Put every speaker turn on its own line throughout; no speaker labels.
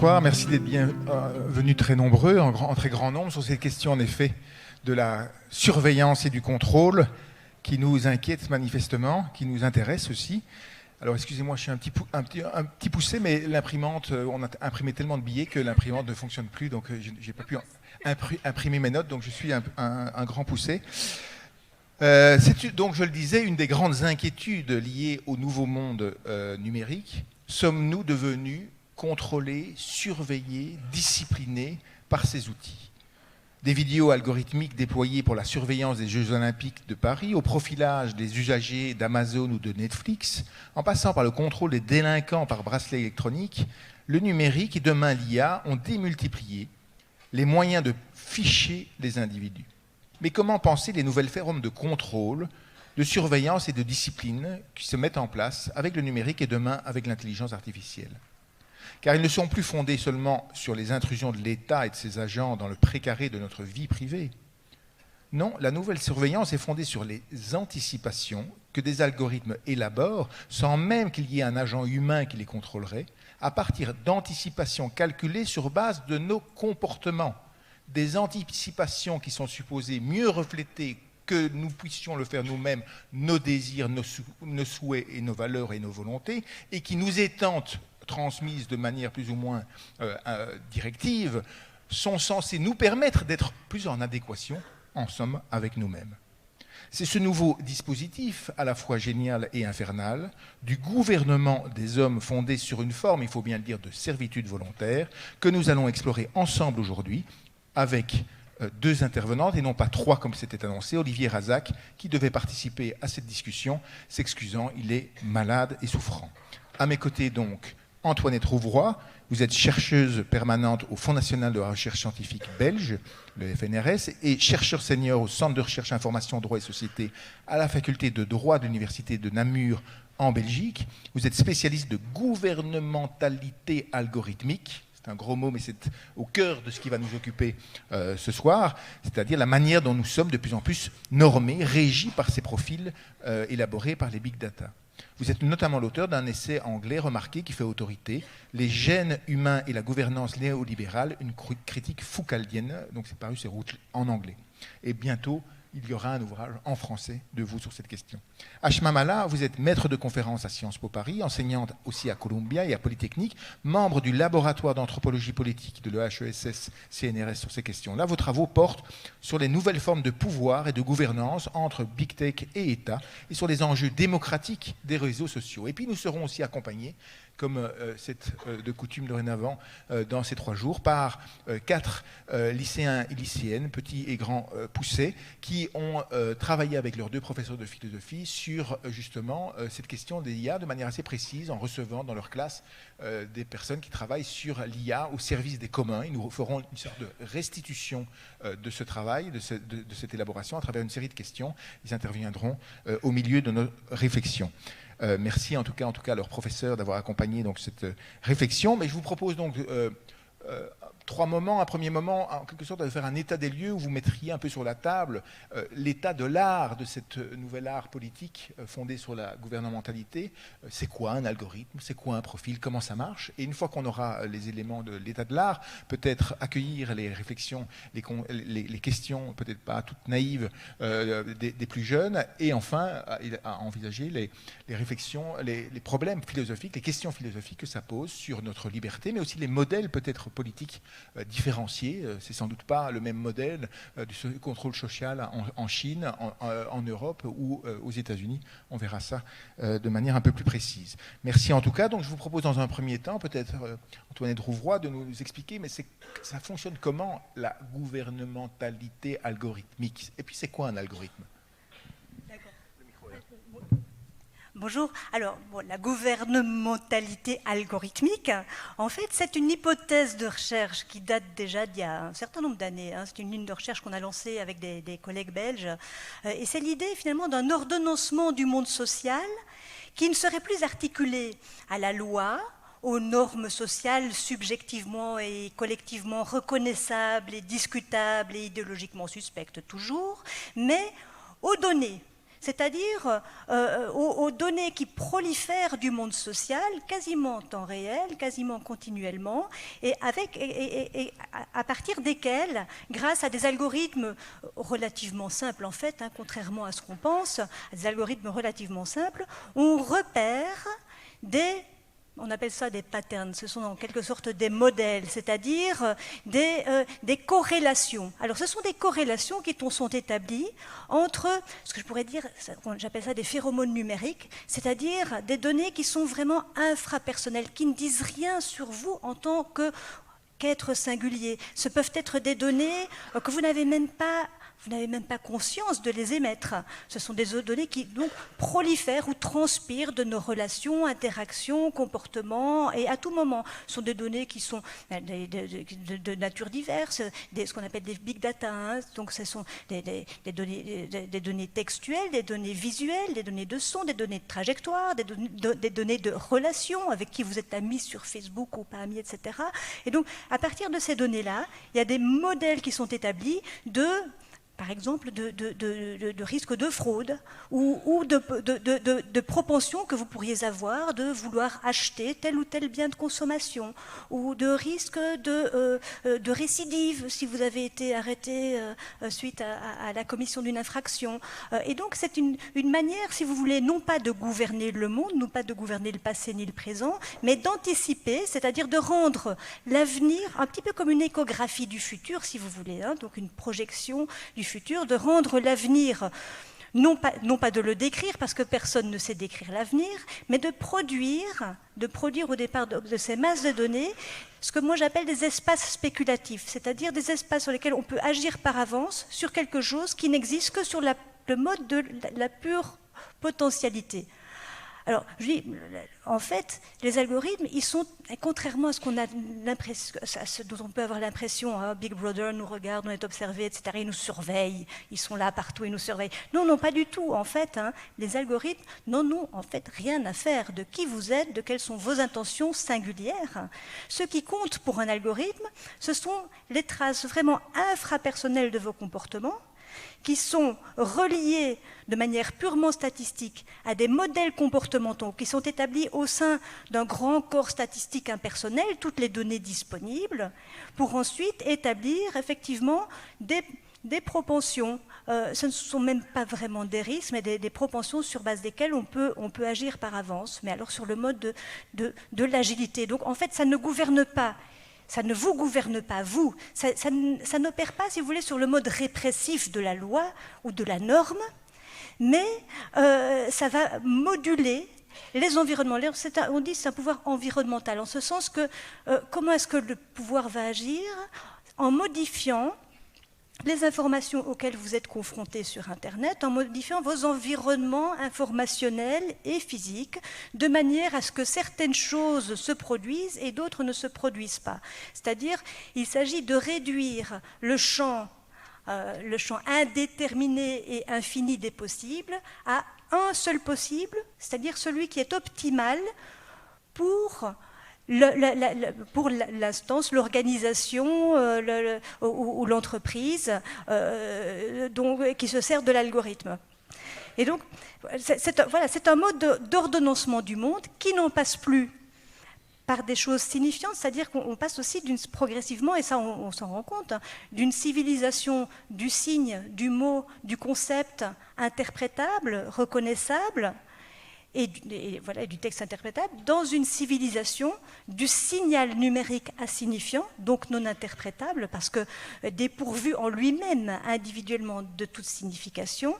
bonsoir. Merci d'être venus très nombreux, en très grand nombre, sur cette question en effet de la surveillance et du contrôle qui nous inquiète manifestement, qui nous intéresse aussi. Alors excusez-moi, je suis un petit poussé, mais l'imprimante, on a imprimé tellement de billets que l'imprimante ne fonctionne plus, donc je n'ai pas pu imprimer mes notes, donc je suis un grand poussé. C'est donc, je le disais, une des grandes inquiétudes liées au nouveau monde numérique. Sommes-nous devenus contrôlés, surveillés, disciplinés par ces outils ? Des vidéos algorithmiques déployées pour la surveillance des Jeux Olympiques de Paris, au profilage des usagers d'Amazon ou de Netflix, en passant par le contrôle des délinquants par bracelet électronique, le numérique et demain l'IA ont démultiplié les moyens de ficher les individus. Mais comment penser les nouvelles formes de contrôle, de surveillance et de discipline qui se mettent en place avec le numérique et demain avec l'intelligence artificielle ? Car ils ne sont plus fondés seulement sur les intrusions de l'État et de ses agents dans le précaré de notre vie privée. Non, la nouvelle surveillance est fondée sur les anticipations que des algorithmes élaborent, sans même qu'il y ait un agent humain qui les contrôlerait, à partir d'anticipations calculées sur base de nos comportements. Des anticipations qui sont supposées mieux refléter que nous puissions le faire nous-mêmes, nos désirs, nos souhaits et nos valeurs et nos volontés, et qui nous étant transmises de manière plus ou moins directive, sont censées nous permettre d'être plus en adéquation, en somme, avec nous-mêmes. C'est ce nouveau dispositif, à la fois génial et infernal, du gouvernement des hommes fondé sur une forme, il faut bien le dire, de servitude volontaire, que nous allons explorer ensemble aujourd'hui, avec deux intervenantes, et non pas trois comme c'était annoncé. Olivier Razac, qui devait participer à cette discussion, s'excusant, il est malade et souffrant. À mes côtés, donc, Antoinette Rouvroy, vous êtes chercheuse permanente au Fonds national de la recherche scientifique belge, le FNRS, et chercheur senior au Centre de recherche information, droit et société à la faculté de droit de l'Université de Namur en Belgique. Vous êtes spécialiste de gouvernementalité algorithmique. C'est un gros mot, mais c'est au cœur de ce qui va nous occuper ce soir, c'est-à-dire la manière dont nous sommes de plus en plus normés, régis par ces profils élaborés par les big data. Vous êtes notamment l'auteur d'un essai anglais remarqué qui fait autorité, Les gènes humains et la gouvernance néolibérale, une critique foucaldienne, donc c'est paru sur Routledge en anglais. Et bientôt, il y aura un ouvrage en français de vous sur cette question. Ashma Mala, vous êtes maître de conférence à Sciences Po Paris, enseignante aussi à Columbia et à Polytechnique, membre du laboratoire d'anthropologie politique de l'EHESS-CNRS sur ces questions-là. Vos travaux portent sur les nouvelles formes de pouvoir et de gouvernance entre Big Tech et État et sur les enjeux démocratiques des réseaux sociaux. Et puis nous serons aussi accompagnés, comme c'est de coutume dorénavant dans ces 3 jours, par 4 lycéens et lycéennes, petits et grands poussés, qui ont travaillé avec leurs 2 professeurs de philosophie sur justement cette question des IA de manière assez précise, en recevant dans leur classe des personnes qui travaillent sur l'IA au service des communs. Ils nous feront une sorte de restitution de ce travail, de cette élaboration, à travers une série de questions. Ils interviendront au milieu de nos réflexions. Merci en tout cas à leurs professeurs d'avoir accompagné donc, cette réflexion. Mais je vous propose donc 3 moments. Un premier moment, en quelque sorte, de faire un état des lieux où vous mettriez un peu sur la table l'état de l'art, de cette nouvelle art politique fondée sur la gouvernementalité. C'est quoi un algorithme? C'est quoi un profil? Comment ça marche? Et une fois qu'on aura les éléments de l'état de l'art, peut-être accueillir les réflexions, les questions, peut-être pas toutes naïves, des plus jeunes. Et enfin, à envisager les réflexions, les problèmes philosophiques, les questions philosophiques que ça pose sur notre liberté, mais aussi les modèles peut-être politiques différenciés. C'est sans doute pas le même modèle du contrôle social en Chine, en Europe ou aux États-Unis. On verra ça de manière un peu plus précise. Merci en tout cas. Donc je vous propose dans un premier temps, peut-être Antoinette Rouvroy, de nous expliquer, mais ça fonctionne comment la gouvernementalité algorithmique? Et puis c'est quoi un algorithme?
Bonjour. Alors, la gouvernementalité algorithmique, en fait, c'est une hypothèse de recherche qui date déjà d'il y a un certain nombre d'années. C'est une ligne de recherche qu'on a lancée avec des collègues belges. Et c'est l'idée, finalement, d'un ordonnancement du monde social qui ne serait plus articulé à la loi, aux normes sociales subjectivement et collectivement reconnaissables et discutables et idéologiquement suspectes toujours, mais aux données c'est-à-dire aux données qui prolifèrent du monde social, quasiment en temps réel, quasiment continuellement, et à partir desquelles, grâce à des algorithmes relativement simples en fait, contrairement à ce qu'on pense, des algorithmes relativement simples, on repère on appelle ça des patterns, ce sont en quelque sorte des modèles, c'est-à-dire des corrélations. Alors ce sont des corrélations qui sont établies entre, ce que je pourrais dire, j'appelle ça des phéromones numériques, c'est-à-dire des données qui sont vraiment infrapersonnelles, qui ne disent rien sur vous en tant qu'être singulier. Ce peuvent être des données que vous n'avez même pas conscience de les émettre. Ce sont des données qui donc prolifèrent ou transpirent de nos relations, interactions, comportements, et à tout moment. Ce sont des données qui sont de nature diverse, ce qu'on appelle des big data. Donc ce sont des données textuelles, des données visuelles, des données de son, des données de trajectoire, des données de relations avec qui vous êtes amis sur Facebook ou pas amis, etc. Et donc, à partir de ces données-là, il y a des modèles qui sont établis par exemple, de risque de fraude ou de propension que vous pourriez avoir de vouloir acheter tel ou tel bien de consommation, ou de risque de récidive si vous avez été arrêté suite à la commission d'une infraction. Et donc c'est une manière, si vous voulez, non pas de gouverner le monde, non pas de gouverner le passé ni le présent, mais d'anticiper, c'est-à-dire de rendre l'avenir un petit peu comme une échographie du futur, si vous voulez, donc une projection du futur, de rendre l'avenir, non pas de le décrire, parce que personne ne sait décrire l'avenir, mais de produire au départ de ces masses de données, ce que moi j'appelle des espaces spéculatifs, c'est-à-dire des espaces sur lesquels on peut agir par avance sur quelque chose qui n'existe que sur le mode de la pure potentialité. Alors, je dis, en fait, les algorithmes, ils sont, contrairement à ce qu'on a l'impression, à ce dont on peut avoir l'impression, Big Brother nous regarde, on est observé, etc., ils nous surveillent, ils sont là partout, ils nous surveillent. Non, pas du tout, en fait, les algorithmes n'ont en fait rien à faire de qui vous êtes, de quelles sont vos intentions singulières. Ce qui compte pour un algorithme, ce sont les traces vraiment infrapersonnelles de vos comportements, qui sont reliés de manière purement statistique à des modèles comportementaux qui sont établis au sein d'un grand corps statistique impersonnel, toutes les données disponibles, pour ensuite établir effectivement des propensions. Ce ne sont même pas vraiment des risques, mais des propensions sur base desquelles on peut agir par avance, mais alors sur le mode de l'agilité. Donc en fait, ça ne gouverne pas. Ça ne vous gouverne pas, vous. Ça n'opère pas, si vous voulez, sur le mode répressif de la loi ou de la norme, mais ça va moduler les environnements. On dit que c'est un pouvoir environnemental, en ce sens que comment est-ce que le pouvoir va agir en modifiant les informations auxquelles vous êtes confrontés sur Internet, en modifiant vos environnements informationnels et physiques, de manière à ce que certaines choses se produisent et d'autres ne se produisent pas. C'est-à-dire, il s'agit de réduire le champ indéterminé et infini des possibles à un seul possible, c'est-à-dire celui qui est optimal pour l'instance, l'organisation ou l'entreprise qui se sert de l'algorithme. Et donc, c'est un mode d'ordonnancement du monde qui n'en passe plus par des choses signifiantes, c'est-à-dire qu'on passe aussi progressivement, et ça on s'en rend compte, d'une civilisation du signe, du mot, du concept interprétable, reconnaissable, et du texte interprétable, dans une civilisation du signal numérique insignifiant, donc non interprétable, parce que dépourvu en lui-même individuellement de toute signification,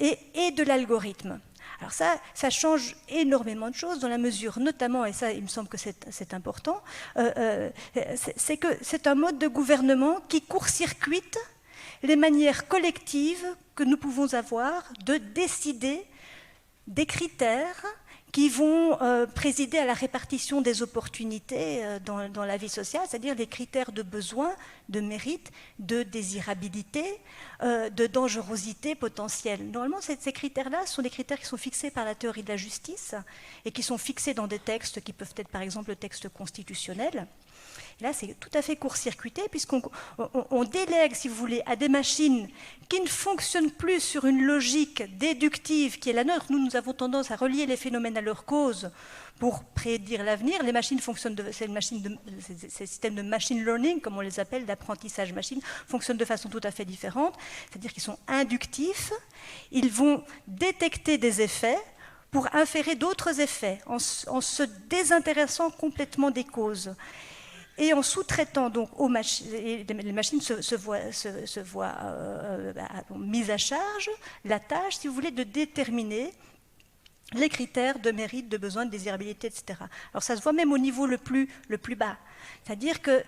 et de l'algorithme. Alors ça change énormément de choses, dans la mesure notamment, et ça il me semble que c'est important, c'est que c'est un mode de gouvernement qui court-circuite les manières collectives que nous pouvons avoir de décider des critères qui vont présider à la répartition des opportunités dans la vie sociale, c'est-à-dire les critères de besoin, de mérite, de désirabilité, de dangerosité potentielle. Normalement, ces critères-là sont des critères qui sont fixés par la théorie de la justice et qui sont fixés dans des textes qui peuvent être, par exemple, le texte constitutionnel. Et là, c'est tout à fait court-circuité, puisqu'on délègue, si vous voulez, à des machines qui ne fonctionnent plus sur une logique déductive qui est la nôtre. Nous avons tendance à relier les phénomènes à leurs causes pour prédire l'avenir. Les machines fonctionnent, ces systèmes de machine learning, comme on les appelle, d'apprentissage machine, fonctionnent de façon tout à fait différente, c'est-à-dire qu'ils sont inductifs, ils vont détecter des effets pour inférer d'autres effets, en se désintéressant complètement des causes. Et en sous-traitant donc aux machines, les machines se voient mises à charge la tâche, si vous voulez, de déterminer les critères de mérite, de besoin, de désirabilité, etc. Alors ça se voit même au niveau le plus bas. C'est-à-dire que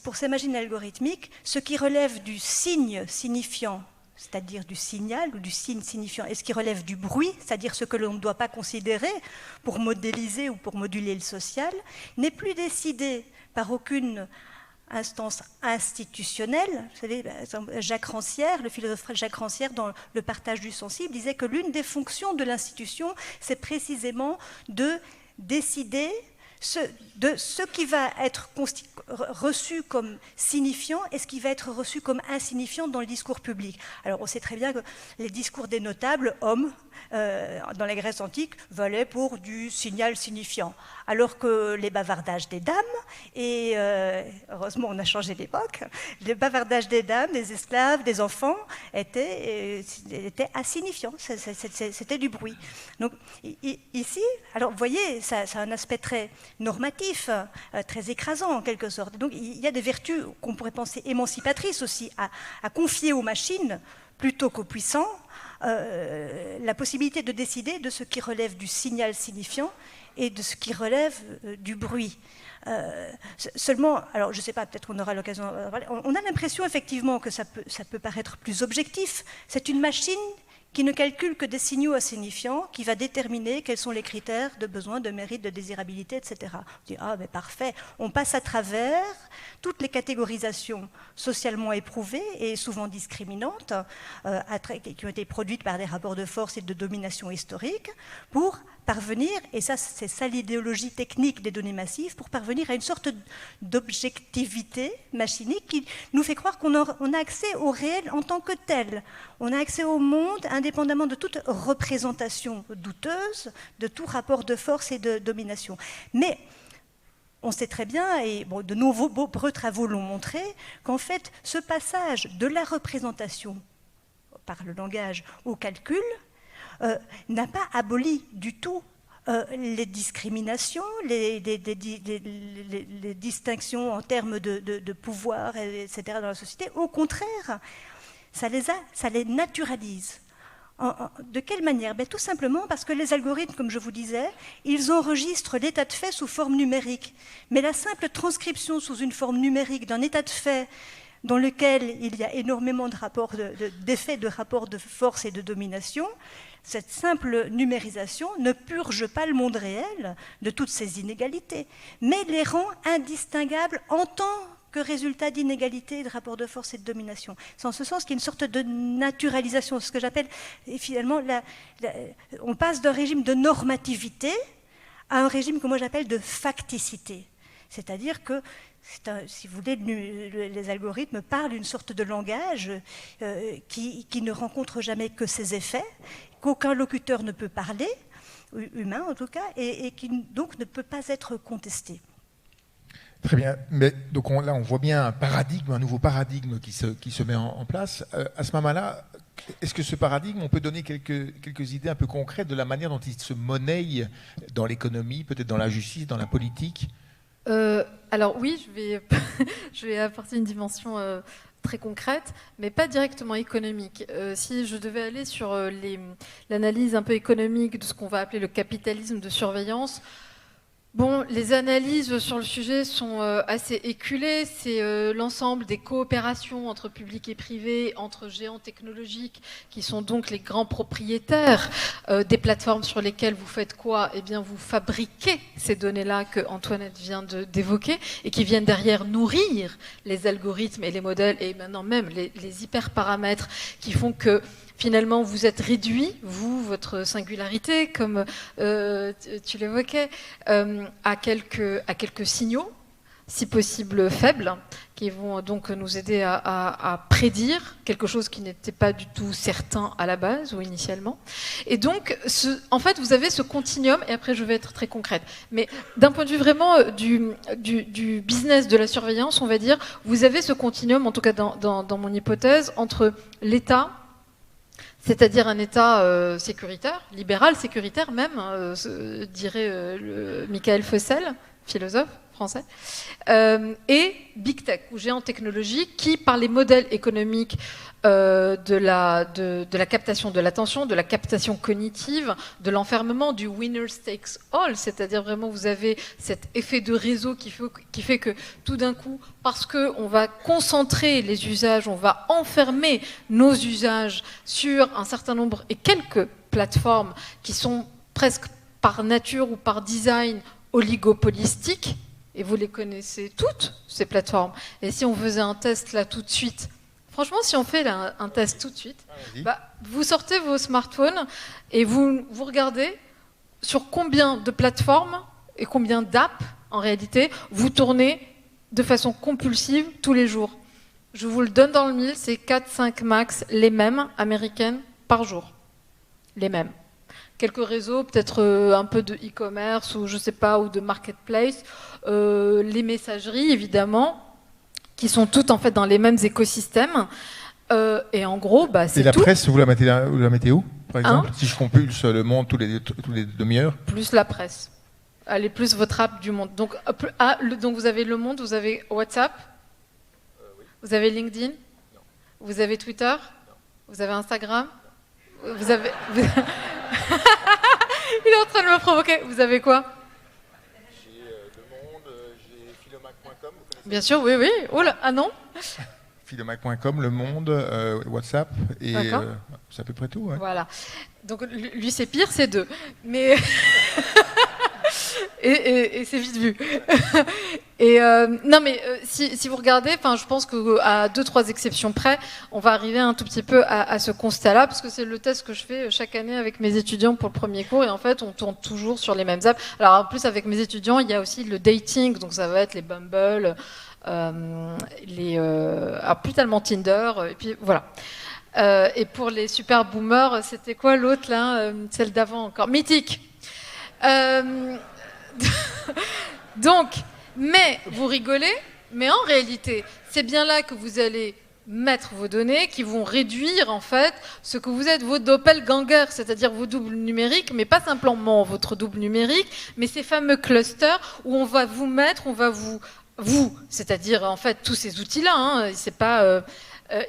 pour ces machines algorithmiques, ce qui relève du signe signifiant, c'est-à-dire du signal ou du signe signifiant, et ce qui relève du bruit, c'est-à-dire ce que l'on ne doit pas considérer pour modéliser ou pour moduler le social, n'est plus décidé par aucune instance institutionnelle. Vous savez, Jacques Rancière, le philosophe Jacques Rancière, dans Le partage du sensible, disait que l'une des fonctions de l'institution, c'est précisément de décider de ce qui va être reçu comme signifiant et ce qui va être reçu comme insignifiant dans le discours public. Alors on sait très bien que les discours des notables, hommes, dans la Grèce antique, valaient pour du signal signifiant, alors que les bavardages des dames, et heureusement on a changé d'époque, les bavardages des dames, des esclaves, des enfants, étaient insignifiants, c'était du bruit. Donc ici, alors vous voyez, ça a un aspect très normatif, très écrasant en quelque sorte. Donc il y a des vertus qu'on pourrait penser émancipatrices aussi, à confier aux machines plutôt qu'aux puissants la possibilité de décider de ce qui relève du signal signifiant et de ce qui relève du bruit. Seulement, alors je ne sais pas, peut-être qu'on aura l'occasion, on a l'impression effectivement que ça peut paraître plus objectif. C'est une machine qui ne calcule que des signaux insignifiants, qui va déterminer quels sont les critères de besoin, de mérite, de désirabilité, etc. On dit, ah, mais parfait, on passe à travers toutes les catégorisations socialement éprouvées et souvent discriminantes, qui ont été produites par des rapports de force et de domination historique, pour parvenir, et ça c'est ça l'idéologie technique des données massives, pour parvenir à une sorte d'objectivité machinique qui nous fait croire qu'on a accès au réel en tant que tel. On a accès au monde indépendamment de toute représentation douteuse, de tout rapport de force et de domination. Mais on sait très bien, et bon, de nombreux travaux l'ont montré, qu'en fait ce passage de la représentation par le langage au calcul n'a pas aboli du tout les discriminations, les distinctions en termes de pouvoir, etc. dans la société. Au contraire, ça les naturalise. De quelle manière? Tout simplement parce que les algorithmes, comme je vous disais, ils enregistrent l'état de fait sous forme numérique. Mais la simple transcription sous une forme numérique d'un état de fait dans lequel il y a énormément d'effets de rapports de force et de domination, cette simple numérisation ne purge pas le monde réel de toutes ces inégalités, mais les rend indistinguables en tant que résultat d'inégalités, de rapports de force et de domination. C'est en ce sens qu'il y a une sorte de naturalisation, ce que j'appelle, et finalement, on passe d'un régime de normativité à un régime que moi j'appelle de facticité. C'est-à-dire que, si vous voulez, les algorithmes parlent une sorte de langage qui ne rencontre jamais que ses effets, qu'aucun locuteur ne peut parler, humain en tout cas, et qui donc ne peut pas être contesté.
Très bien. Mais donc là, on voit bien un nouveau paradigme qui se met en place. À ce moment-là, est-ce que ce paradigme, on peut donner quelques idées un peu concrètes de la manière dont il se monnaie dans l'économie, peut-être dans la justice, dans la politique?
Alors oui, je vais apporter une dimension très concrète, mais pas directement économique. Si je devais aller sur l'analyse un peu économique de ce qu'on va appeler le capitalisme de surveillance, bon, les analyses sur le sujet sont assez éculées. C'est l'ensemble des coopérations entre public et privé, entre géants technologiques, qui sont donc les grands propriétaires des plateformes sur lesquelles vous faites quoi? Eh bien, vous fabriquez ces données-là que Antoinette vient d'évoquer et qui viennent derrière nourrir les algorithmes et les modèles et maintenant même les hyperparamètres qui font que finalement, vous êtes réduit, votre singularité, comme tu l'évoquais, à quelques signaux si possible faibles, qui vont donc nous aider à prédire quelque chose qui n'était pas du tout certain à la base ou initialement. Et donc, en fait, vous avez ce continuum, et après je vais être très concrète, mais d'un point de vue vraiment du business de la surveillance, on va dire, vous avez ce continuum, en tout cas dans mon hypothèse, entre l'État, c'est-à-dire un État sécuritaire, libéral sécuritaire même, dirait Michael Fessel, philosophe français, et Big Tech, ou géant technologique, qui, par les modèles économiques de la captation de l'attention, de la captation cognitive, de l'enfermement, du winner takes all, c'est-à-dire vraiment vous avez cet effet de réseau qui fait que tout d'un coup, parce qu'on va concentrer les usages, on va enfermer nos usages sur un certain nombre et quelques plateformes qui sont presque par nature ou par design oligopolistiques, et vous les connaissez toutes, ces plateformes. Et si on faisait un test là tout de suite, franchement, si on fait là, un test tout de suite, vous sortez vos smartphones et vous regardez sur combien de plateformes et combien d'apps, en réalité, vous tournez de façon compulsive tous les jours. Je vous le donne dans le mille, c'est 4-5 max, les mêmes, américaines, par jour. Les mêmes. Quelques réseaux, peut-être un peu de e-commerce ou je sais pas, ou de marketplace, les messageries évidemment, qui sont toutes en fait dans les mêmes écosystèmes. Et en gros, c'est tout.
Et la presse, vous la mettez où, par exemple, si je compulse Le Monde tous les demi-heures?
Plus la presse. Allez, plus votre app du Monde. Donc vous avez Le Monde, vous avez WhatsApp,
oui.
Vous avez LinkedIn,
non.
Vous avez Twitter, non. Vous avez Instagram, non. Vous avez... Il est en train de me provoquer. Vous avez quoi?
J'ai Le Monde, j'ai Philomac.com.
Bien sûr, oui, oui. Oh là, ah non.
Philomac.com, Le Monde, WhatsApp, et c'est à peu près tout. Ouais.
Voilà. Donc lui, c'est pire, c'est 2. Mais... et c'est vite vu. Et non, mais si vous regardez, je pense qu'à 2-3 exceptions près, on va arriver un tout petit peu à ce constat-là, parce que c'est le test que je fais chaque année avec mes étudiants pour le premier cours, et en fait, on tourne toujours sur les mêmes apps. Alors, en plus, avec mes étudiants, il y a aussi le dating, donc ça va être les Bumble, plus tellement Tinder, et puis voilà. Et pour les super boomers, c'était quoi l'autre là, celle d'avant encore, Mythique. Donc, mais vous rigolez, mais en réalité, c'est bien là que vous allez mettre vos données qui vont réduire en fait ce que vous êtes, vos doppelgangers, c'est-à-dire vos doubles numériques, mais pas simplement votre double numérique, mais ces fameux clusters où on va vous mettre, c'est-à-dire en fait tous ces outils-là, c'est pas,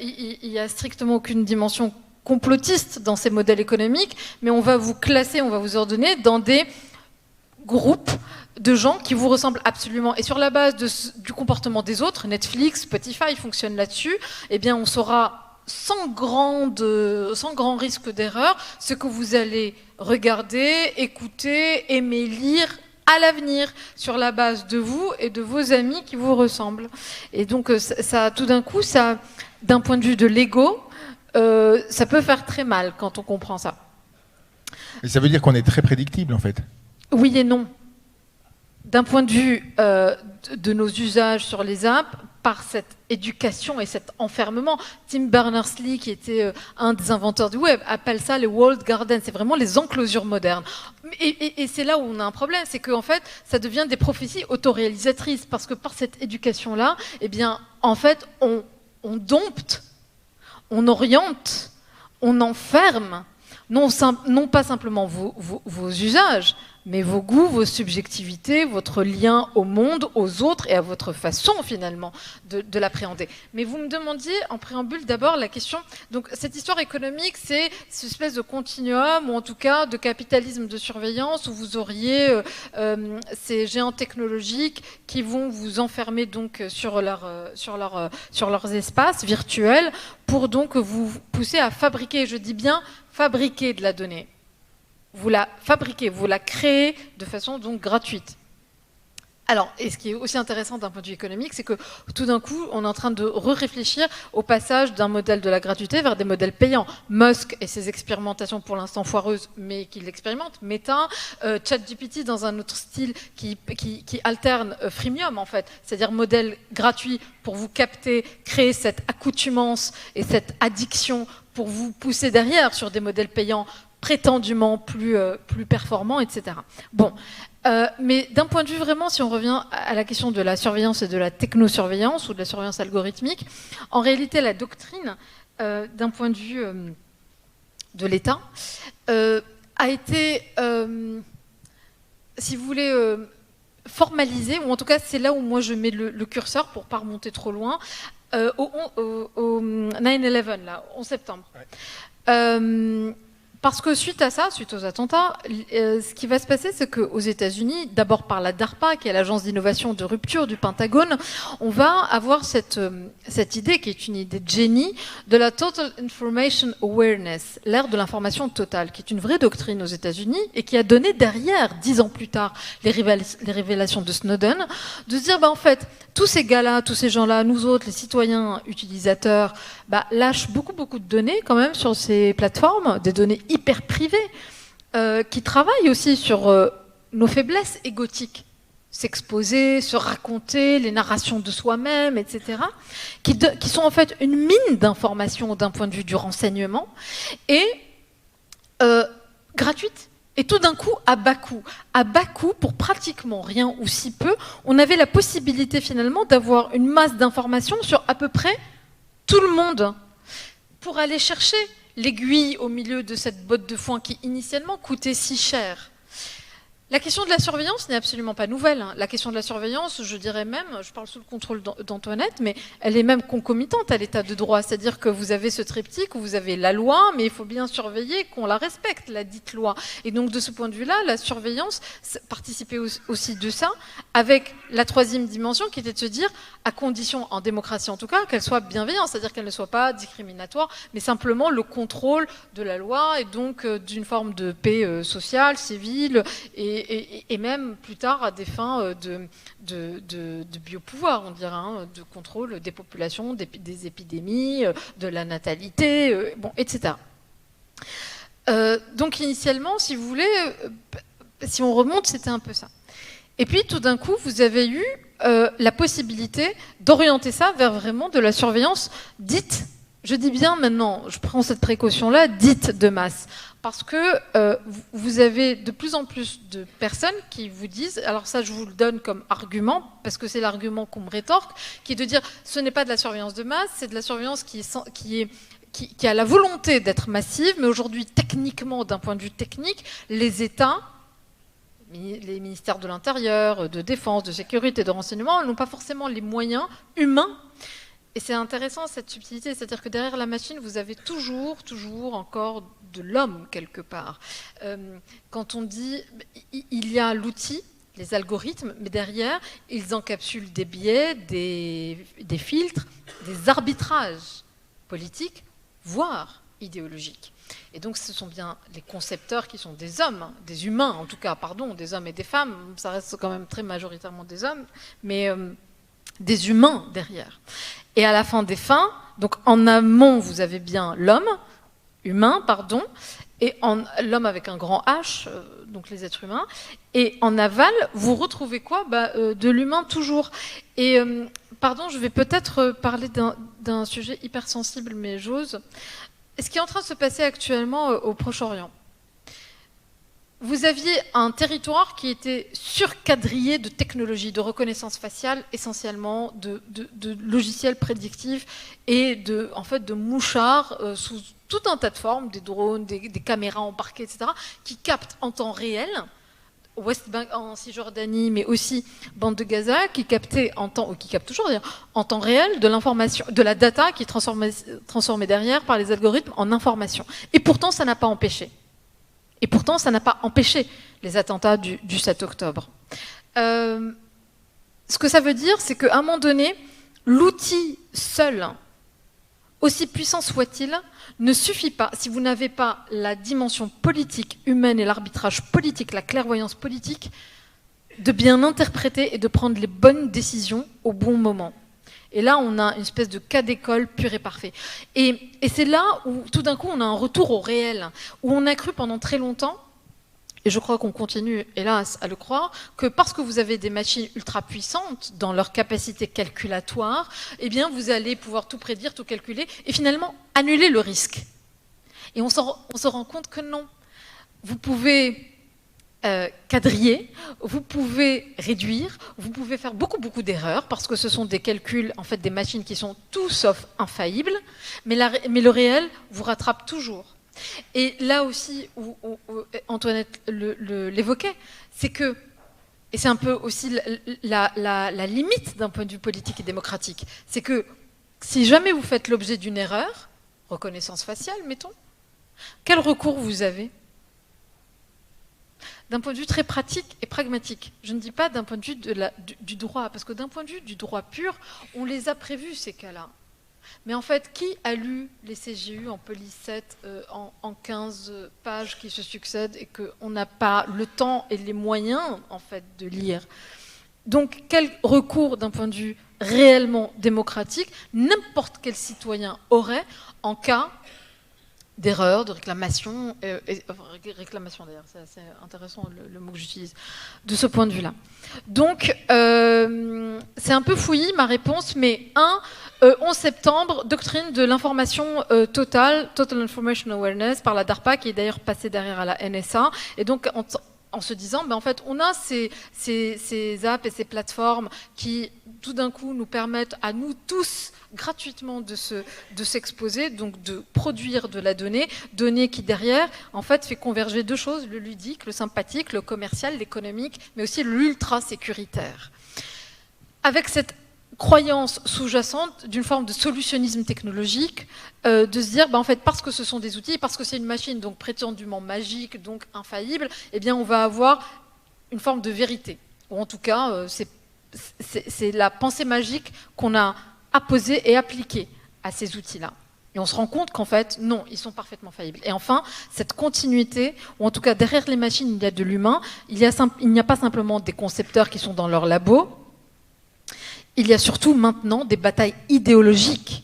il y a strictement aucune dimension complotiste dans ces modèles économiques, mais on va vous classer, on va vous ordonner dans des groupes de gens qui vous ressemblent absolument. Et sur la base du comportement des autres, Netflix, Spotify fonctionnent là-dessus, eh bien on saura sans grand risque d'erreur ce que vous allez regarder, écouter, aimer, lire à l'avenir sur la base de vous et de vos amis qui vous ressemblent. Et donc ça, tout d'un coup, ça, d'un point de vue de l'ego, ça peut faire très mal quand on comprend ça.
Et ça veut dire qu'on est très prédictible en fait.
Oui et non. D'un point de vue de nos usages sur les apps, par cette éducation et cet enfermement, Tim Berners-Lee, qui était un des inventeurs du web, appelle ça les walled gardens. C'est vraiment les enclosures modernes. Et c'est là où on a un problème, c'est qu'en fait, ça devient des prophéties autoréalisatrices, parce que par cette éducation-là, eh bien, en fait, on dompte, on oriente, on enferme, non pas simplement vos usages, mais vos goûts, vos subjectivités, votre lien au monde, aux autres et à votre façon finalement de l'appréhender. Mais vous me demandiez en préambule d'abord la question, donc cette histoire économique, c'est cette espèce de continuum, ou en tout cas de capitalisme de surveillance, où vous auriez ces géants technologiques qui vont vous enfermer donc sur leurs espaces virtuels pour donc vous pousser à fabriquer, je dis bien fabriquer de la donnée. Vous la fabriquez, vous la créez de façon donc gratuite. Alors, et ce qui est aussi intéressant d'un point de vue économique, c'est que tout d'un coup, on est en train de réfléchir au passage d'un modèle de la gratuité vers des modèles payants. Musk et ses expérimentations pour l'instant foireuses, mais qu'il expérimente, Meta, ChatGPT dans un autre style qui alterne freemium en fait, c'est-à-dire modèle gratuit pour vous capter, créer cette accoutumance et cette addiction pour vous pousser derrière sur des modèles payants prétendument plus performants, etc. Bon. Mais d'un point de vue vraiment, si on revient à la question de la surveillance et de la technosurveillance ou de la surveillance algorithmique, en réalité, la doctrine, d'un point de vue de l'État, a été, si vous voulez, formalisée, ou en tout cas, c'est là où moi je mets le curseur pour ne pas remonter trop loin, au 9/11, là, 11 septembre. Ouais. Parce que suite à ça, suite aux attentats, ce qui va se passer, c'est qu'aux États-Unis, d'abord par la DARPA, qui est l'agence d'innovation de rupture du Pentagone, on va avoir cette idée, qui est une idée de génie, de la Total Information Awareness, l'ère de l'information totale, qui est une vraie doctrine aux États-Unis et qui a donné derrière, 10 ans plus tard, les révélations de Snowden, de se dire, en fait, tous ces gars-là, tous ces gens-là, nous autres, les citoyens utilisateurs, lâchent beaucoup de données quand même sur ces plateformes, des données hyper privées, qui travaillent aussi sur nos faiblesses égotiques, s'exposer, se raconter, les narrations de soi-même, etc., qui sont en fait une mine d'informations d'un point de vue du renseignement, et gratuite. Et tout d'un coup, à bas coût, pour pratiquement rien ou si peu, on avait la possibilité finalement d'avoir une masse d'informations sur à peu près tout le monde, pour aller chercher l'aiguille au milieu de cette botte de foin qui initialement coûtait si cher. La question de la surveillance n'est absolument pas nouvelle. La question de la surveillance, je dirais même, je parle sous le contrôle d'Antoinette, mais elle est même concomitante à l'état de droit. C'est-à-dire que vous avez ce triptyque où vous avez la loi, mais il faut bien surveiller qu'on la respecte, la dite loi. Et donc de ce point de vue-là, la surveillance participait aussi de ça, avec la troisième dimension qui était de se dire, à condition, en démocratie en tout cas, qu'elle soit bienveillante, c'est-à-dire qu'elle ne soit pas discriminatoire, mais simplement le contrôle de la loi et donc d'une forme de paix sociale, civile, et même plus tard à des fins de biopouvoir, on dirait, de contrôle des populations, des épidémies, de la natalité, etc. Donc initialement, si vous voulez, si on remonte, c'était un peu ça. Et puis tout d'un coup, vous avez eu la possibilité d'orienter ça vers vraiment de la surveillance dite, je dis bien maintenant, je prends cette précaution-là, dite de masse. Parce que vous avez de plus en plus de personnes qui vous disent, alors ça je vous le donne comme argument, parce que c'est l'argument qu'on me rétorque, qui est de dire ce n'est pas de la surveillance de masse, c'est de la surveillance qui a la volonté d'être massive, mais aujourd'hui techniquement, d'un point de vue technique, les États, les ministères de l'Intérieur, de défense, de sécurité, de renseignement, n'ont pas forcément les moyens humains. Et c'est intéressant cette subtilité, c'est-à-dire que derrière la machine, vous avez toujours encore de l'homme quelque part. Quand on dit, il y a l'outil, les algorithmes, mais derrière, ils encapsulent des biais, des filtres, des arbitrages politiques, voire idéologiques. Et donc ce sont bien les concepteurs qui sont des hommes, des humains en tout cas, pardon, des hommes et des femmes, ça reste quand même très majoritairement des hommes, mais des humains derrière. Et à la fin des fins, donc en amont, vous avez bien l'homme, humain, pardon, et l'homme avec un grand H, donc les êtres humains, et en aval, vous retrouvez quoi ? De l'humain toujours. Et, pardon, je vais peut-être parler d'un sujet hyper sensible, mais j'ose. Ce qui est en train de se passer actuellement au Proche-Orient. Vous aviez un territoire qui était surquadrillé de technologies, de reconnaissance faciale, essentiellement de logiciels prédictifs et de mouchards sous tout un tas de formes, des drones, des caméras embarquées, etc., qui captent en temps réel, West Bank, en Cisjordanie, mais aussi bande de Gaza, qui captent toujours en temps réel de l'information, de la data qui est transformée derrière par les algorithmes en information. Et pourtant, ça n'a pas empêché. Les attentats du 7 octobre. Ce que ça veut dire, c'est qu'à un moment donné, l'outil seul, aussi puissant soit-il, ne suffit pas si vous n'avez pas la dimension politique humaine et l'arbitrage politique, la clairvoyance politique. de bien interpréter et de prendre les bonnes décisions au bon moment. Et là, on a une espèce de cas d'école pur et parfait. Et c'est là où, tout d'un coup, on a un retour au réel, où on a cru pendant très longtemps, et je crois qu'on continue, hélas, à le croire, que parce que vous avez des machines ultra puissantes dans leur capacité calculatoire, eh bien, vous allez pouvoir tout prédire, tout calculer, et finalement, annuler le risque. Et on se rend compte que non. Vous pouvez quadriller, vous pouvez réduire, vous pouvez faire beaucoup d'erreurs, parce que ce sont des calculs, en fait, des machines qui sont tout sauf infaillibles, mais le réel vous rattrape toujours. Et là aussi, où Antoinette l'évoquait, c'est que, et c'est un peu aussi la limite d'un point de vue politique et démocratique, c'est que si jamais vous faites l'objet d'une erreur, reconnaissance faciale, mettons, quel recours vous avez ? D'un point de vue très pratique et pragmatique. Je ne dis pas d'un point de vue du droit, parce que d'un point de vue du droit pur, on les a prévus, ces cas-là. Mais en fait, qui a lu les CGU en police 7 en 15 pages qui se succèdent et qu'on n'a pas le temps et les moyens, en fait, de lire ? Donc, quel recours d'un point de vue réellement démocratique n'importe quel citoyen aurait en cas d'erreur, de réclamation, réclamation d'ailleurs, c'est assez intéressant le mot que j'utilise, de ce point de vue-là. Donc, c'est un peu fouillis ma réponse, mais 11 septembre, doctrine de l'information Total Information Awareness par la DARPA, qui est d'ailleurs passée derrière à la NSA, et donc en se disant, en fait, on a ces apps et ces plateformes qui, tout d'un coup, nous permettent à nous tous gratuitement de s'exposer, donc de produire de la donnée qui derrière, en fait, fait converger deux choses, le ludique, le sympathique, le commercial, l'économique, mais aussi l'ultra sécuritaire. Avec cette croyance sous-jacente d'une forme de solutionnisme technologique, de se dire, en fait, parce que ce sont des outils, parce que c'est une machine donc prétendument magique, donc infaillible, eh bien, on va avoir une forme de vérité. Ou en tout cas, c'est la pensée magique qu'on a apposée et appliquée à ces outils-là. Et on se rend compte qu'en fait, non, ils sont parfaitement faillibles. Et enfin, cette continuité, ou en tout cas, derrière les machines, il y a de l'humain, il n'y a pas simplement des concepteurs qui sont dans leur labo, il y a surtout maintenant des batailles idéologiques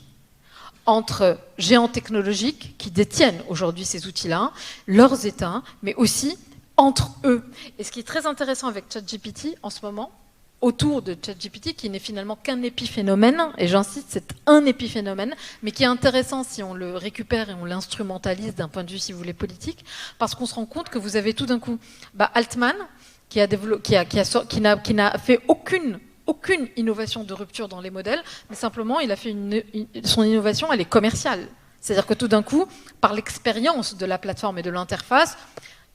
entre géants technologiques qui détiennent aujourd'hui ces outils-là, leurs États, mais aussi entre eux. Et ce qui est très intéressant avec ChatGPT en ce moment, autour de ChatGPT, qui n'est finalement qu'un épiphénomène, et j'insiste, c'est un épiphénomène, mais qui est intéressant si on le récupère et on l'instrumentalise d'un point de vue, si vous voulez, politique, parce qu'on se rend compte que vous avez tout d'un coup Altman, qui n'a fait aucune innovation de rupture dans les modèles, mais simplement, il a fait son innovation, elle est commerciale. C'est-à-dire que tout d'un coup, par l'expérience de la plateforme et de l'interface,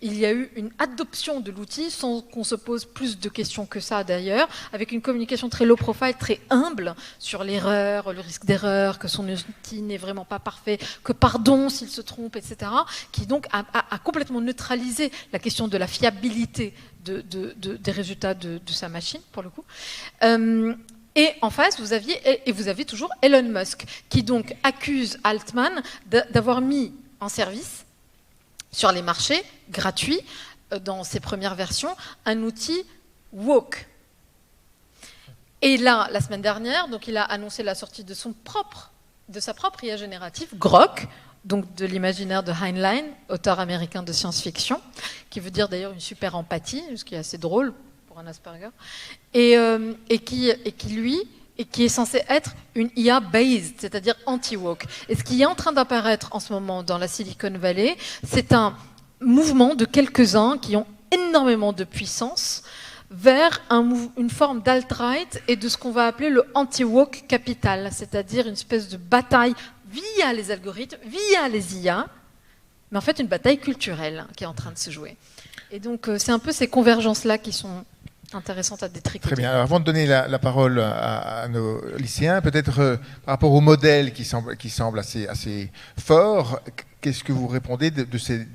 il y a eu une adoption de l'outil sans qu'on se pose plus de questions que ça d'ailleurs, avec une communication très low profile, très humble sur l'erreur, le risque d'erreur, que son outil n'est vraiment pas parfait, que pardon s'il se trompe, etc., qui donc a complètement neutralisé la question de la fiabilité des résultats de sa machine, pour le coup. Et en face, vous avez toujours Elon Musk, qui donc accuse Altman d'avoir mis en service sur les marchés, gratuits, dans ses premières versions, un outil woke. Et là, la semaine dernière, donc, il a annoncé la sortie de sa propre IA générative, Grok, donc de l'imaginaire de Heinlein, auteur américain de science-fiction, qui veut dire d'ailleurs une super empathie, ce qui est assez drôle pour un Asperger, et qui est censé être une IA based, c'est-à-dire anti-woke. Et ce qui est en train d'apparaître en ce moment dans la Silicon Valley, c'est un mouvement de quelques-uns qui ont énormément de puissance vers une forme d'alt-right et de ce qu'on va appeler le anti-woke capital, c'est-à-dire une espèce de bataille via les algorithmes, via les IA, mais en fait une bataille culturelle qui est en train de se jouer. Et donc c'est un peu ces convergences-là qui sont intéressante à détricoter.
Très bien. Alors, avant de donner la parole à nos lycéens, peut-être par rapport au modèle qui semble assez fort, qu'est-ce que vous répondez de cette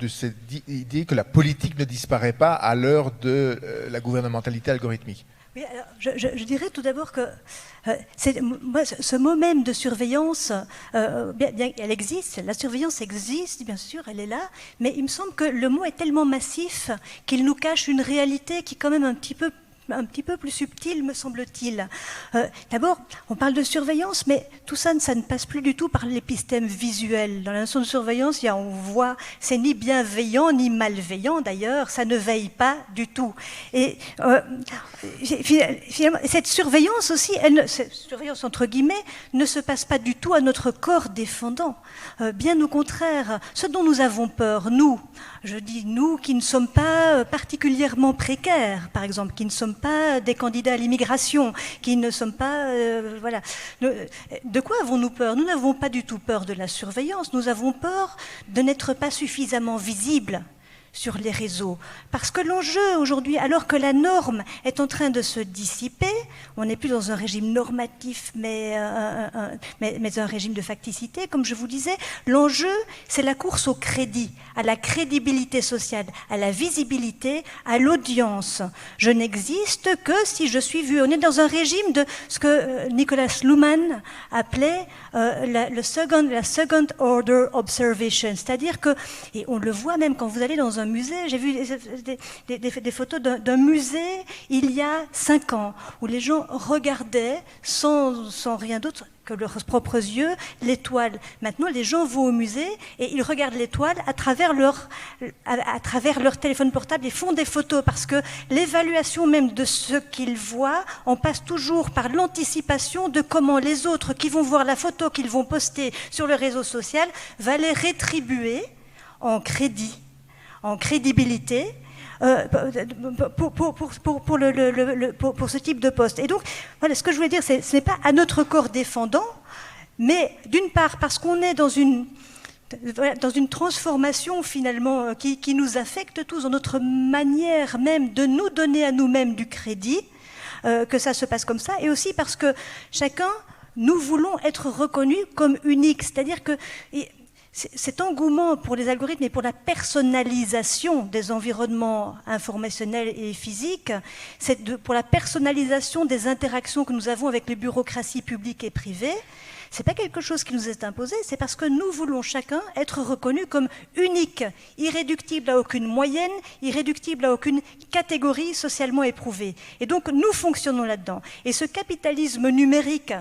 idée que la politique ne disparaît pas à l'heure de la gouvernementalité algorithmique ?
Oui, alors, je dirais tout d'abord que ce mot même de surveillance, bien, elle existe, la surveillance existe, bien sûr, elle est là, mais il me semble que le mot est tellement massif qu'il nous cache une réalité qui est quand même un petit peu un petit peu plus subtil, me semble-t-il. D'abord, on parle de surveillance, mais tout ça, ça ne passe plus du tout par l'épistème visuel. Dans la notion de surveillance, on voit, c'est ni bienveillant ni malveillant d'ailleurs, ça ne veille pas du tout. Et finalement, cette surveillance aussi, cette surveillance entre guillemets, ne se passe pas du tout à notre corps défendant. Bien au contraire, ce dont nous avons peur, nous, je dis nous qui ne sommes pas particulièrement précaires, par exemple, qui ne sommes pas des candidats à l'immigration, qui ne sommes pas... voilà. De quoi avons-nous peur? Nous n'avons pas du tout peur de la surveillance, nous avons peur de n'être pas suffisamment visibles sur les réseaux. Parce que l'enjeu aujourd'hui, alors que la norme est en train de se dissiper, on n'est plus dans un régime normatif, mais un régime de facticité, comme je vous disais, l'enjeu, c'est la course au crédit, à la crédibilité sociale, à la visibilité, à l'audience. Je n'existe que si je suis vu. On est dans un régime de ce que Nicolas Luhmann appelait la second order observation, c'est-à-dire que, et on le voit même quand vous allez dans un musée, j'ai vu des photos d'un musée il y a 5 ans, où les gens regardaient sans rien d'autre que leurs propres yeux l'étoile. Maintenant, les gens vont au musée et ils regardent l'étoile à travers leur téléphone portable et font des photos, parce que l'évaluation même de ce qu'ils voient, on passe toujours par l'anticipation de comment les autres qui vont voir la photo qu'ils vont poster sur le réseau social va les rétribuer en crédit, en crédibilité, pour ce type de poste. Et donc, voilà, ce que je voulais dire, ce n'est pas à notre corps défendant, mais d'une part, parce qu'on est dans une transformation finalement qui nous affecte tous, dans notre manière même de nous donner à nous-mêmes du crédit, que ça se passe comme ça, et aussi parce que chacun, nous voulons être reconnus comme uniques, c'est-à-dire que cet engouement pour les algorithmes et pour la personnalisation des environnements informationnels et physiques, pour la personnalisation des interactions que nous avons avec les bureaucraties publiques et privées, ce n'est pas quelque chose qui nous est imposé, c'est parce que nous voulons chacun être reconnus comme unique, irréductible à aucune moyenne, irréductible à aucune catégorie socialement éprouvée. Et donc nous fonctionnons là-dedans. Et ce capitalisme numérique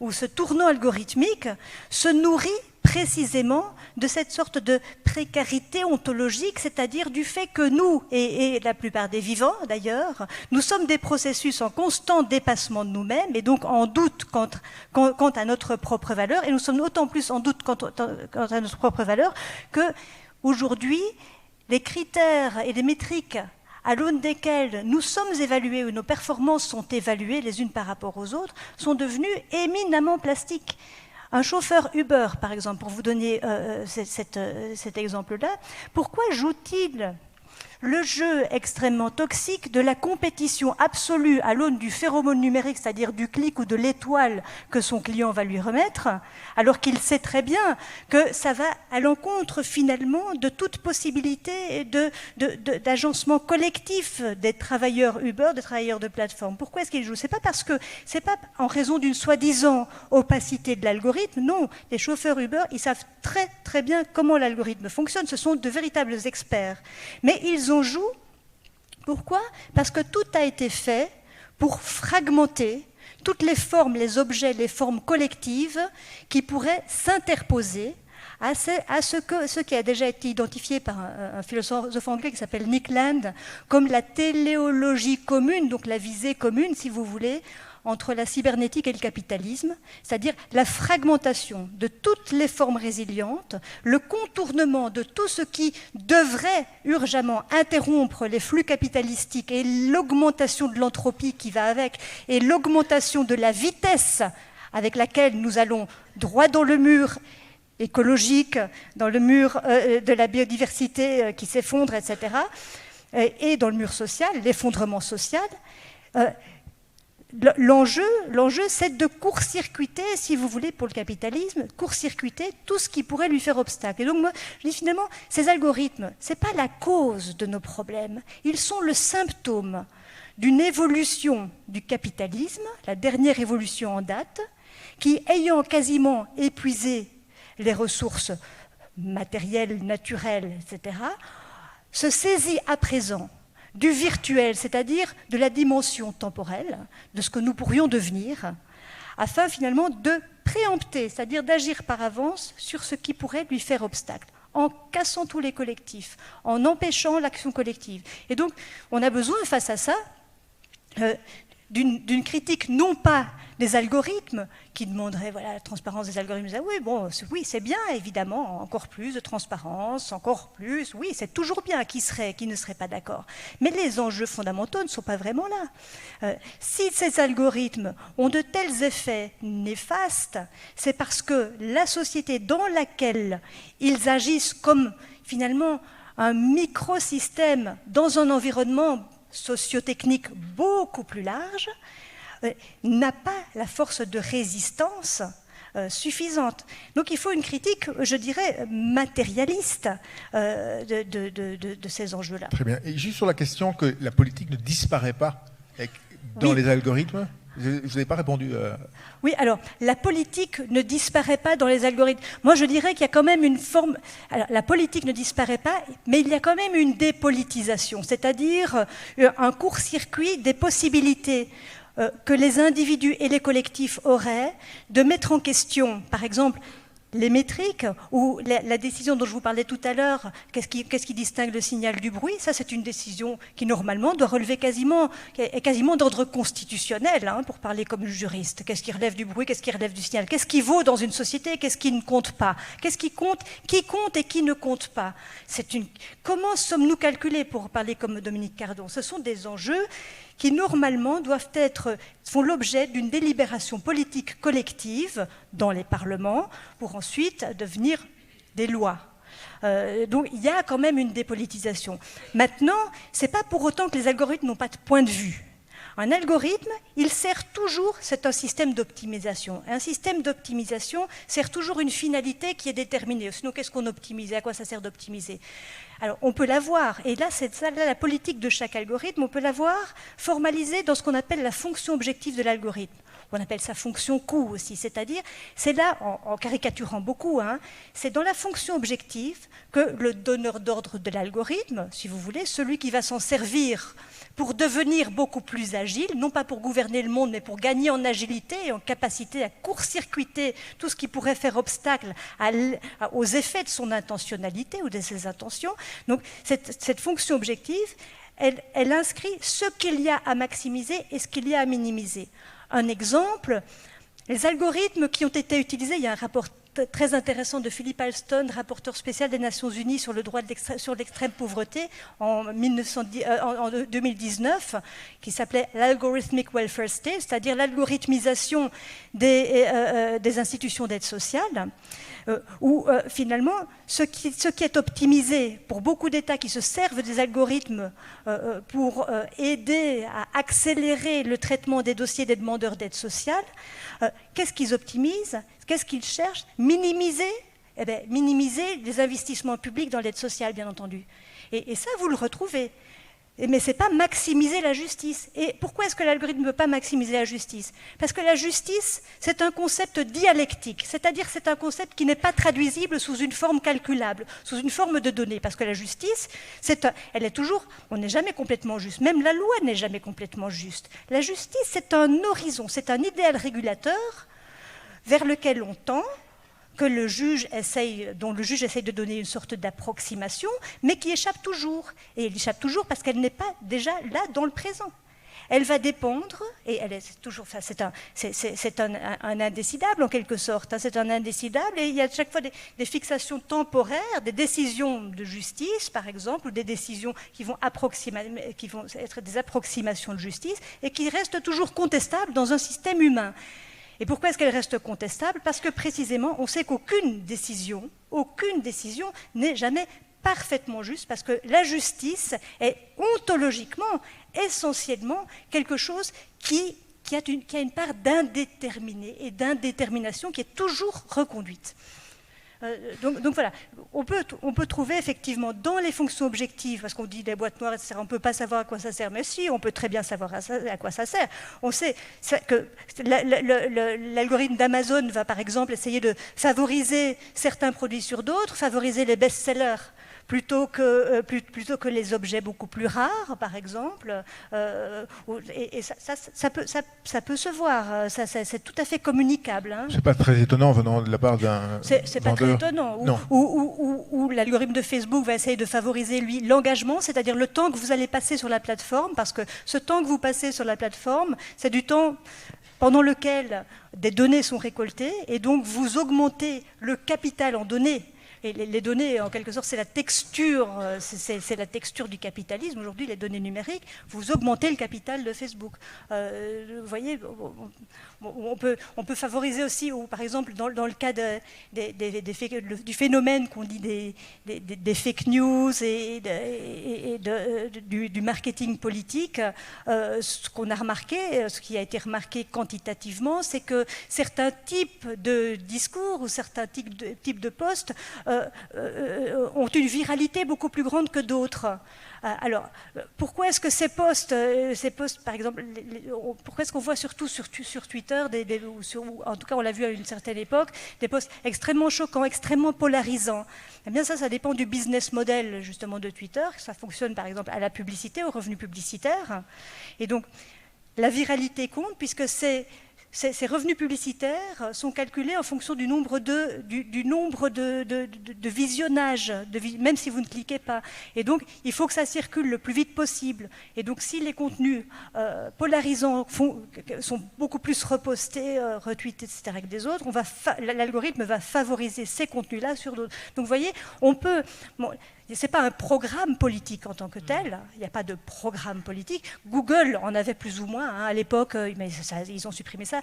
ou ce tournant algorithmique se nourrit précisément de cette sorte de précarité ontologique, c'est-à-dire du fait que nous, et la plupart des vivants d'ailleurs, nous sommes des processus en constant dépassement de nous-mêmes et donc en doute quant à notre propre valeur, et nous sommes d'autant plus en doute quant à notre propre valeur qu'aujourd'hui, les critères et les métriques à l'aune desquels nous sommes évalués ou nos performances sont évaluées les unes par rapport aux autres sont devenus éminemment plastiques. Un chauffeur Uber, par exemple, pour vous donner cet exemple-là, pourquoi joue-t-il le jeu extrêmement toxique de la compétition absolue à l'aune du phéromone numérique, c'est-à-dire du clic ou de l'étoile que son client va lui remettre, alors qu'il sait très bien que ça va à l'encontre finalement de toute possibilité d'agencement collectif des travailleurs Uber, des travailleurs de plateforme. Pourquoi est-ce qu'il joue? C'est pas parce que c'est pas en raison d'une soi-disant opacité de l'algorithme. Non, les chauffeurs Uber, ils savent très très bien comment l'algorithme fonctionne. Ce sont de véritables experts, mais ils en jouent. Pourquoi? Parce que tout a été fait pour fragmenter toutes les formes, les objets, les formes collectives qui pourraient s'interposer à ce qui a déjà été identifié par un philosophe anglais qui s'appelle Nick Land comme la téléologie commune, donc la visée commune, si vous voulez, entre la cybernétique et le capitalisme, c'est-à-dire la fragmentation de toutes les formes résilientes, le contournement de tout ce qui devrait urgemment interrompre les flux capitalistiques et l'augmentation de l'entropie qui va avec, et l'augmentation de la vitesse avec laquelle nous allons droit dans le mur écologique, dans le mur de la biodiversité qui s'effondre, etc., et dans le mur social, l'effondrement social. L'enjeu, c'est de court-circuiter, si vous voulez, pour le capitalisme, court-circuiter tout ce qui pourrait lui faire obstacle. Et donc, moi, je dis finalement, ces algorithmes, ce n'est pas la cause de nos problèmes, ils sont le symptôme d'une évolution du capitalisme, la dernière évolution en date, qui, ayant quasiment épuisé les ressources matérielles, naturelles, etc., se saisit à présent du virtuel, c'est-à-dire de la dimension temporelle, de ce que nous pourrions devenir, afin finalement de préempter, c'est-à-dire d'agir par avance sur ce qui pourrait lui faire obstacle, en cassant tous les collectifs, en empêchant l'action collective. Et donc, on a besoin, face à ça, d'une critique non pas des algorithmes qui demanderaient la transparence des algorithmes. Oui, c'est bien, évidemment, encore plus de transparence, encore plus, oui, c'est toujours bien, qui ne serait pas d'accord. Mais les enjeux fondamentaux ne sont pas vraiment là. Si ces algorithmes ont de tels effets néfastes, c'est parce que la société dans laquelle ils agissent comme, finalement, un microsystème dans un environnement sociotechnique beaucoup plus large, n'a pas la force de résistance suffisante. Donc il faut une critique, je dirais, matérialiste de ces enjeux-là.
Très bien. Et juste sur la question que la politique ne disparaît pas dans les algorithmes, vous n'avez pas répondu.
Oui, alors, la politique ne disparaît pas dans les algorithmes. Moi, je dirais qu'il y a quand même une forme... Alors, la politique ne disparaît pas, mais il y a quand même une dépolitisation, c'est-à-dire un court-circuit des possibilités que les individus et les collectifs auraient de mettre en question, par exemple, les métriques ou la décision dont je vous parlais tout à l'heure, qu'est-ce qui distingue le signal du bruit? Ça, c'est une décision qui, normalement, doit relever quasiment d'ordre constitutionnel, pour parler comme juriste. Qu'est-ce qui relève du bruit? Qu'est-ce qui relève du signal? Qu'est-ce qui vaut dans une société? Qu'est-ce qui ne compte pas? Qu'est-ce qui compte et qui ne compte pas? Comment sommes-nous calculés, pour parler comme Dominique Cardon? Ce sont des enjeux qui normalement font l'objet d'une délibération politique collective dans les parlements pour ensuite devenir des lois. Donc il y a quand même une dépolitisation. Maintenant, ce n'est pas pour autant que les algorithmes n'ont pas de point de vue. Un algorithme, il sert toujours, c'est un système d'optimisation. Un système d'optimisation sert toujours une finalité qui est déterminée. Sinon, qu'est-ce qu'on optimise? À quoi ça sert d'optimiser? Alors, on peut l'avoir, et là, c'est ça, la politique de chaque algorithme, on peut l'avoir formalisée dans ce qu'on appelle la fonction objective de l'algorithme. On appelle ça fonction coût aussi, c'est-à-dire, c'est là, en caricaturant beaucoup, c'est dans la fonction objective que le donneur d'ordre de l'algorithme, si vous voulez, celui qui va s'en servir pour devenir beaucoup plus agile, non pas pour gouverner le monde, mais pour gagner en agilité et en capacité à court-circuiter tout ce qui pourrait faire obstacle aux effets de son intentionnalité ou de ses intentions. Donc cette fonction objective, elle inscrit ce qu'il y a à maximiser et ce qu'il y a à minimiser. Un exemple, les algorithmes qui ont été utilisés, il y a un rapport très intéressant de Philip Alston, rapporteur spécial des Nations Unies sur le droit sur l'extrême pauvreté en 2019, qui s'appelait l'Algorithmic Welfare State, c'est-à-dire l'algorithmisation des institutions d'aide sociale, où finalement ce qui est optimisé pour beaucoup d'États qui se servent des algorithmes pour aider à accélérer le traitement des dossiers des demandeurs d'aide sociale, qu'est-ce qu'ils optimisent? Qu'est-ce qu'ils cherchent? Minimiser les investissements publics dans l'aide sociale, bien entendu. Et ça, vous le retrouvez. Mais ce n'est pas maximiser la justice. Et pourquoi est-ce que l'algorithme ne peut pas maximiser la justice? Parce que la justice, c'est un concept dialectique, c'est-à-dire c'est un concept qui n'est pas traduisible sous une forme calculable, sous une forme de données. Parce que la justice, elle est toujours, on n'est jamais complètement juste. Même la loi n'est jamais complètement juste. La justice, c'est un horizon, c'est un idéal régulateur vers lequel on tend, dont le juge essaye de donner une sorte d'approximation, mais qui échappe toujours. Et elle échappe toujours parce qu'elle n'est pas déjà là dans le présent. Elle va dépendre, et c'est un indécidable en quelque sorte, c'est un indécidable, et il y a à chaque fois des fixations temporaires, des décisions de justice, par exemple, ou des décisions qui vont être des approximations de justice, et qui restent toujours contestables dans un système humain. Et pourquoi est-ce qu'elle reste contestable? Parce que précisément, on sait qu'aucune décision n'est jamais parfaitement juste, parce que la justice est ontologiquement, essentiellement, quelque chose qui a une part d'indéterminé et d'indétermination qui est toujours reconduite. Donc voilà, on peut trouver effectivement dans les fonctions objectives, parce qu'on dit des boîtes noires, etc., on ne peut pas savoir à quoi ça sert, mais si, on peut très bien savoir à quoi ça sert. On sait que l'algorithme d'Amazon va par exemple essayer de favoriser certains produits sur d'autres, favoriser les best-sellers plutôt que les objets beaucoup plus rares, par exemple. Et ça peut se voir, c'est tout à fait communicable. Hein.
C'est pas très étonnant venant de la part d'un
C'est pas très étonnant. Où l'algorithme de Facebook va essayer de favoriser, lui, l'engagement, c'est-à-dire le temps que vous allez passer sur la plateforme, parce que ce temps que vous passez sur la plateforme, c'est du temps pendant lequel des données sont récoltées, et donc vous augmentez le capital en données. Et les données, en quelque sorte, c'est la texture du capitalisme. Aujourd'hui, les données numériques, vous augmentez le capital de Facebook. Vous voyez, on peut favoriser aussi, ou par exemple, dans le cas du phénomène qu'on dit des fake news et du marketing politique, ce qu'on a remarqué, ce qui a été remarqué quantitativement, c'est que certains types de discours ou certains types de posts ont une viralité beaucoup plus grande que d'autres. Alors, pourquoi est-ce que ces posts, par exemple, pourquoi est-ce qu'on voit surtout sur Twitter, en tout cas on l'a vu à une certaine époque, des posts extrêmement choquants, extrêmement polarisants? Eh bien ça dépend du business model justement de Twitter. Ça fonctionne par exemple à la publicité, au revenu publicitaire. Et donc, la viralité compte puisque ces revenus publicitaires sont calculés en fonction du nombre de visionnages, même si vous ne cliquez pas. Et donc, il faut que ça circule le plus vite possible. Et donc, si les contenus polarisants sont beaucoup plus repostés, retweetés, etc. que des autres, l'algorithme va favoriser ces contenus-là sur d'autres. Donc, vous voyez, on peut... Bon, ce n'est pas un programme politique en tant que tel, il n'y a pas de programme politique. Google en avait plus ou moins, hein, à l'époque, mais ils ont supprimé ça.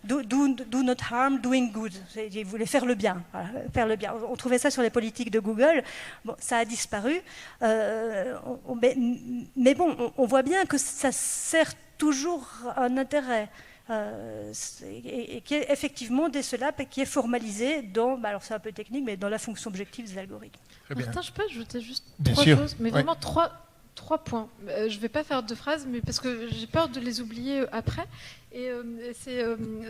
Do not harm, doing good. Ils voulaient faire le bien, voilà, faire le bien. On trouvait ça sur les politiques de Google. Bon, ça a disparu. Mais bon, on voit bien que ça sert toujours un intérêt. Et qui est effectivement dès cela qui est formalisé dans, alors c'est un peu technique, mais dans la fonction objective des algorithmes.
Martin, je peux ajouter juste
bien
trois
sûr.
choses, mais vraiment trois points. Je ne vais pas faire de phrases, mais parce que j'ai peur de les oublier après. Et c'est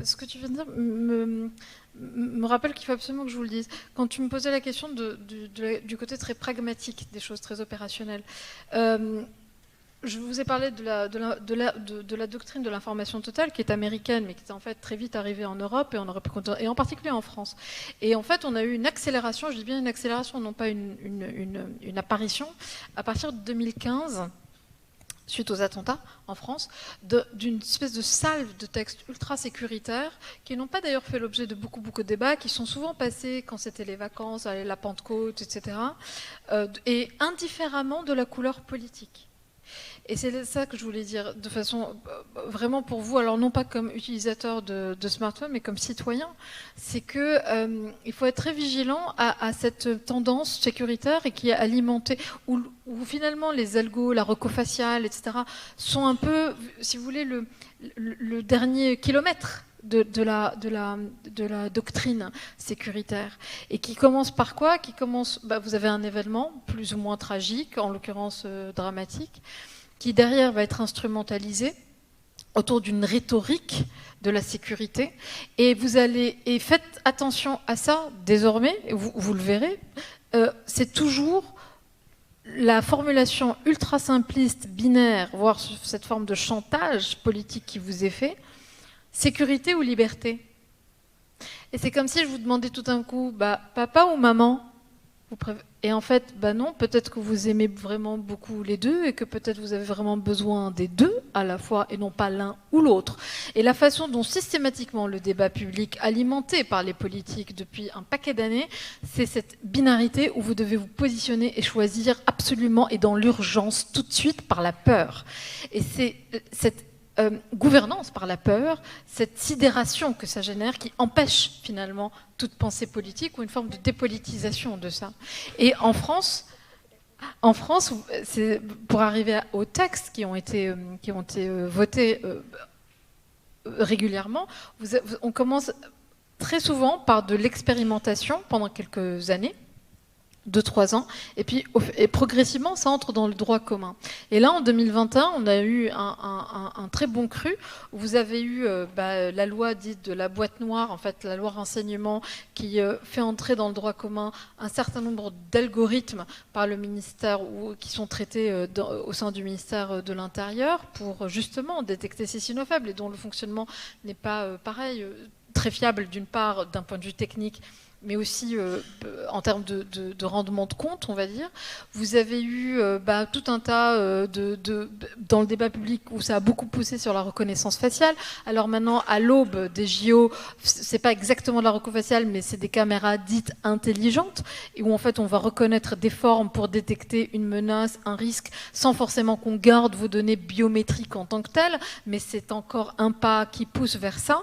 ce que tu viens de dire me rappelle qu'il faut absolument que je vous le dise. Quand tu me posais la question du côté très pragmatique des choses, très opérationnelles. Je vous ai parlé de la doctrine de l'information totale, qui est américaine, mais qui est en fait très vite arrivée en Europe et en particulier en France. Et en fait, on a eu une accélération, je dis bien une accélération, non pas une apparition, à partir de 2015, suite aux attentats en France, d'une espèce de salve de textes ultra sécuritaires qui n'ont pas d'ailleurs fait l'objet de beaucoup de débats, qui sont souvent passés quand c'était les vacances, la Pentecôte, etc., et indifféremment de la couleur politique. Et c'est ça que je voulais dire, de façon vraiment pour vous, alors non pas comme utilisateur de smartphone, mais comme citoyen, c'est qu'il faut être très vigilant à cette tendance sécuritaire et qui est alimentée, où finalement les algos, la reco-faciale, etc., sont un peu, si vous voulez, le dernier kilomètre de la doctrine sécuritaire. Et qui commence par quoi ? Vous avez un événement plus ou moins tragique, en l'occurrence dramatique, qui derrière va être instrumentalisé autour d'une rhétorique de la sécurité. Et faites attention à ça désormais, vous le verrez, c'est toujours la formulation ultra simpliste, binaire, voire cette forme de chantage politique qui vous est fait, sécurité ou liberté. Et c'est comme si je vous demandais tout d'un coup, papa ou maman ? Et en fait, non, peut-être que vous aimez vraiment beaucoup les deux et que peut-être vous avez vraiment besoin des deux à la fois et non pas l'un ou l'autre. Et la façon dont systématiquement le débat public, alimenté par les politiques depuis un paquet d'années, c'est cette binarité où vous devez vous positionner et choisir absolument et dans l'urgence tout de suite par la peur. Et c'est cette gouvernance par la peur, cette sidération que ça génère qui empêche finalement toute pensée politique ou une forme de dépolitisation de ça. Et en France, pour arriver aux textes qui ont été votés régulièrement, on commence très souvent par de l'expérimentation pendant quelques années, 2-3 ans, et puis progressivement ça entre dans le droit commun. Et là en 2021 on a eu un très bon cru, où vous avez eu la loi dite de la boîte noire, en fait la loi renseignement, qui fait entrer dans le droit commun un certain nombre d'algorithmes par le ministère, ou qui sont traités au sein du ministère de l'Intérieur pour justement détecter ces signaux faibles, et dont le fonctionnement n'est pas pareil, très fiable d'une part d'un point de vue technique, mais aussi en termes de rendement de compte, on va dire. Vous avez eu tout un tas dans le débat public où ça a beaucoup poussé sur la reconnaissance faciale. Alors maintenant, à l'aube des JO, c'est pas exactement de la reco faciale, mais c'est des caméras dites intelligentes, et où en fait on va reconnaître des formes pour détecter une menace, un risque, sans forcément qu'on garde vos données biométriques en tant que telles, mais c'est encore un pas qui pousse vers ça.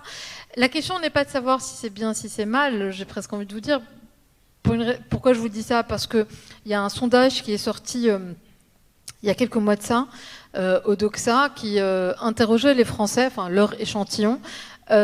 La question n'est pas de savoir si c'est bien, si c'est mal, j'ai presque envie de vous dire. Pourquoi je vous dis ça? Parce qu'il y a un sondage qui est sorti il y a quelques mois de ça, au Doxa, qui interrogeait les Français, enfin leur échantillon,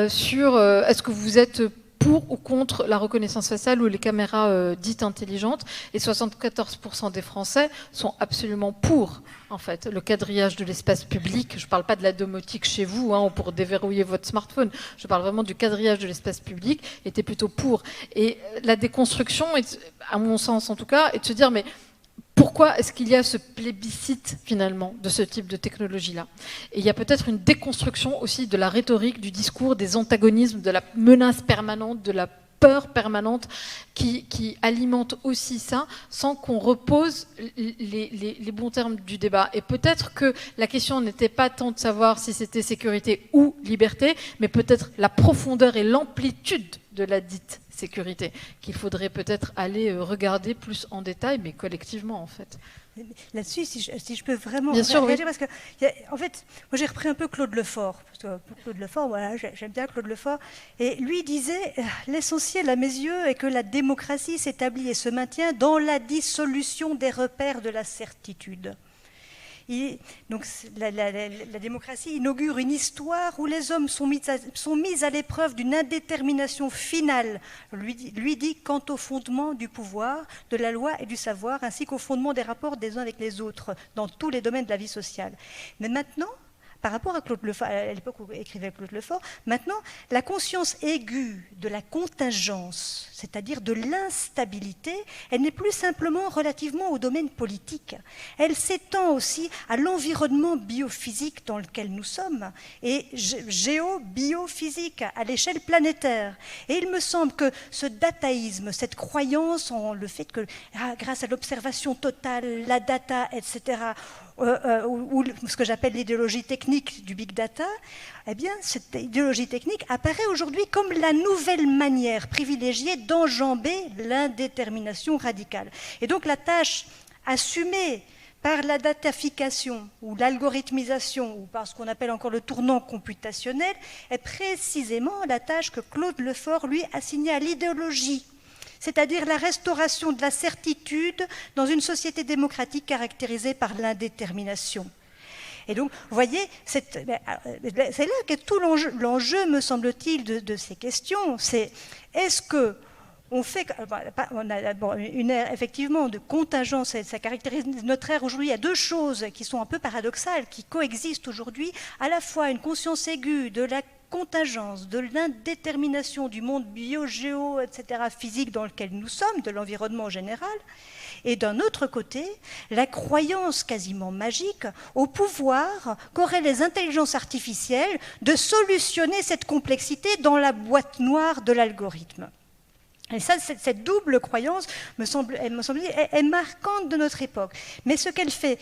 sur est-ce que vous êtes pour ou contre la reconnaissance faciale ou les caméras dites intelligentes, et 74% des Français sont absolument pour, en fait, le quadrillage de l'espace public. Je ne parle pas de la domotique chez vous, pour déverrouiller votre smartphone, je parle vraiment du quadrillage de l'espace public, était plutôt pour. Et la déconstruction, à mon sens en tout cas, est de se dire, mais pourquoi est-ce qu'il y a ce plébiscite, finalement, de ce type de technologie-là? Et il y a peut-être une déconstruction aussi de la rhétorique, du discours, des antagonismes, de la menace permanente, de la peur permanente qui alimente aussi ça, sans qu'on repose les bons termes du débat. Et peut-être que la question n'était pas tant de savoir si c'était sécurité ou liberté, mais peut-être la profondeur et l'amplitude de la dite sécurité, qu'il faudrait peut-être aller regarder plus en détail, mais collectivement en fait.
Là-dessus, si je peux vraiment
bien sûr,
réagir,
oui.
parce que, en fait, moi j'ai repris un peu Claude Lefort, parce que pour Claude Lefort, voilà, j'aime bien Claude Lefort, et lui disait, l'essentiel à mes yeux est que la démocratie s'établit et se maintient dans la dissolution des repères de la certitude. Donc la démocratie inaugure une histoire où les hommes sont mis à l'épreuve d'une indétermination finale, lui dit, quant au fondement du pouvoir, de la loi et du savoir, ainsi qu'au fondement des rapports des uns avec les autres, dans tous les domaines de la vie sociale. Mais maintenant, par rapport à Claude Lefort, à l'époque où écrivait Claude Lefort, maintenant, la conscience aiguë de la contingence, c'est-à-dire de l'instabilité, elle n'est plus simplement relativement au domaine politique. Elle s'étend aussi à l'environnement biophysique dans lequel nous sommes, et géo-biophysique à l'échelle planétaire. Et il me semble que ce dataïsme, cette croyance en le fait que, grâce à l'observation totale, la data, etc., ou ce que j'appelle l'idéologie technique du big data, eh bien, cette idéologie technique apparaît aujourd'hui comme la nouvelle manière privilégiée d'enjamber l'indétermination radicale. Et donc la tâche assumée par la datafication ou l'algorithmisation, ou par ce qu'on appelle encore le tournant computationnel, est précisément la tâche que Claude Lefort, lui, assignait à l'idéologie, c'est-à-dire la restauration de la certitude dans une société démocratique caractérisée par l'indétermination. Et donc, vous voyez, c'est là qu'est tout l'enjeu, me semble-t-il, de ces questions. C'est est-ce que on fait, on a une ère effectivement de contingence, ça caractérise notre ère aujourd'hui. Il y a deux choses qui sont un peu paradoxales, qui coexistent aujourd'hui, à la fois une conscience aiguë de la contingence, de l'indétermination du monde bio-géo, etc., physique dans lequel nous sommes, de l'environnement général, et d'un autre côté, la croyance quasiment magique au pouvoir qu'auraient les intelligences artificielles de solutionner cette complexité dans la boîte noire de l'algorithme. Et ça, cette double croyance, me semble, est marquante de notre époque. Mais ce qu'elle fait,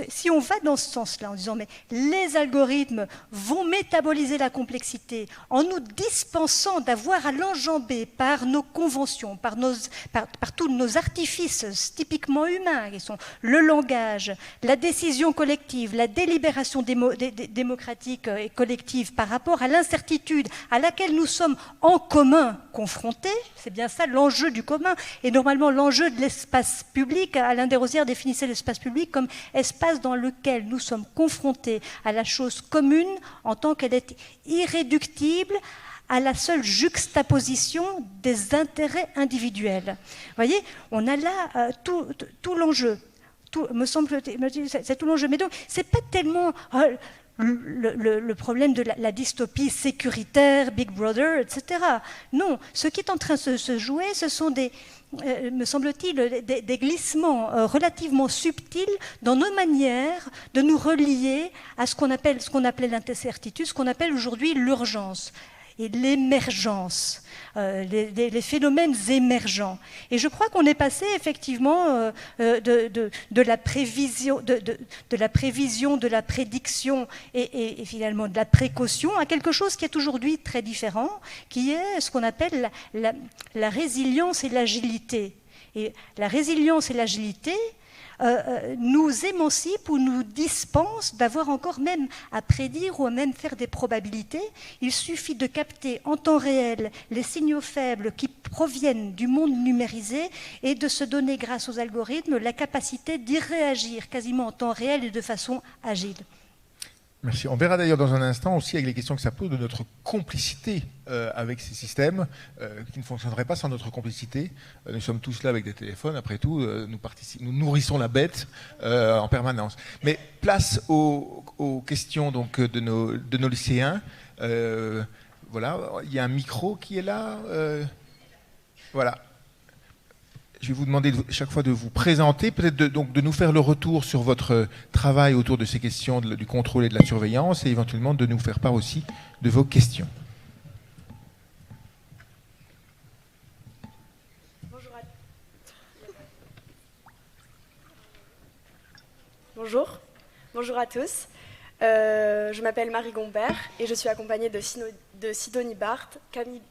si on va dans ce sens-là, en disant mais les algorithmes vont métaboliser la complexité en nous dispensant d'avoir à l'enjamber par nos conventions, par tous nos artifices typiquement humains, qui sont le langage, la décision collective, la délibération démocratique et collective par rapport à l'incertitude à laquelle nous sommes en commun confrontés, c'est bien ça l'enjeu du commun. Et normalement, l'enjeu de l'espace public, Alain Desrosières définissait l'espace public comme espace dans lequel nous sommes confrontés à la chose commune en tant qu'elle est irréductible à la seule juxtaposition des intérêts individuels. Vous voyez, on a là tout l'enjeu. Me semble-t-il, c'est tout l'enjeu. Mais donc, c'est pas tellement le problème de la dystopie sécuritaire, Big Brother, etc. Non, ce qui est en train de se jouer, ce sont me semble-t-il, des glissements relativement subtils dans nos manières de nous relier à ce qu'on appelait l'incertitude, ce qu'on appelle aujourd'hui l'urgence et l'émergence, les phénomènes émergents. Et je crois qu'on est passé effectivement de la prévision, de la prédiction et finalement de la précaution à quelque chose qui est aujourd'hui très différent, qui est ce qu'on appelle la résilience et l'agilité. Et la résilience et l'agilité nous émancipent ou nous dispensent d'avoir encore même à prédire ou à même faire des probabilités. Il suffit de capter en temps réel les signaux faibles qui proviennent du monde numérisé et de se donner, grâce aux algorithmes, la capacité d'y réagir quasiment en temps réel et de façon agile.
Merci. On verra d'ailleurs dans un instant aussi avec les questions que ça pose de notre complicité avec ces systèmes qui ne fonctionneraient pas sans notre complicité. Nous sommes tous là avec des téléphones, après tout, nous nourrissons la bête en permanence. Mais place aux questions donc, de nos lycéens. Voilà, il y a un micro qui est là. Voilà. Je vais vous demander chaque fois de vous présenter, peut-être de nous faire le retour sur votre travail autour de ces questions du contrôle et de la surveillance et éventuellement de nous faire part aussi de vos questions.
Bonjour à tous. Je m'appelle Marie Gombert et je suis accompagnée de Sidonie Barthes, Camille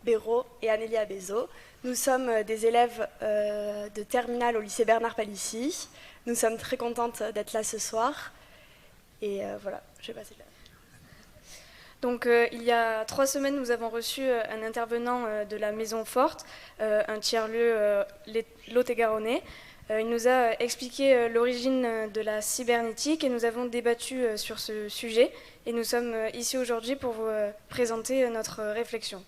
Béraud et Anélia Bézot. Nous sommes des élèves de terminale au lycée Bernard Palissy. Nous sommes très contentes d'être là ce soir. Et voilà, je vais passer là.
Donc, il y a 3 semaines, nous avons reçu un intervenant de la Maison Forte, un tiers-lieu lot-et-garonnais. Il nous a expliqué l'origine de la cybernétique et nous avons débattu sur ce sujet. Et nous sommes ici aujourd'hui pour vous présenter notre réflexion.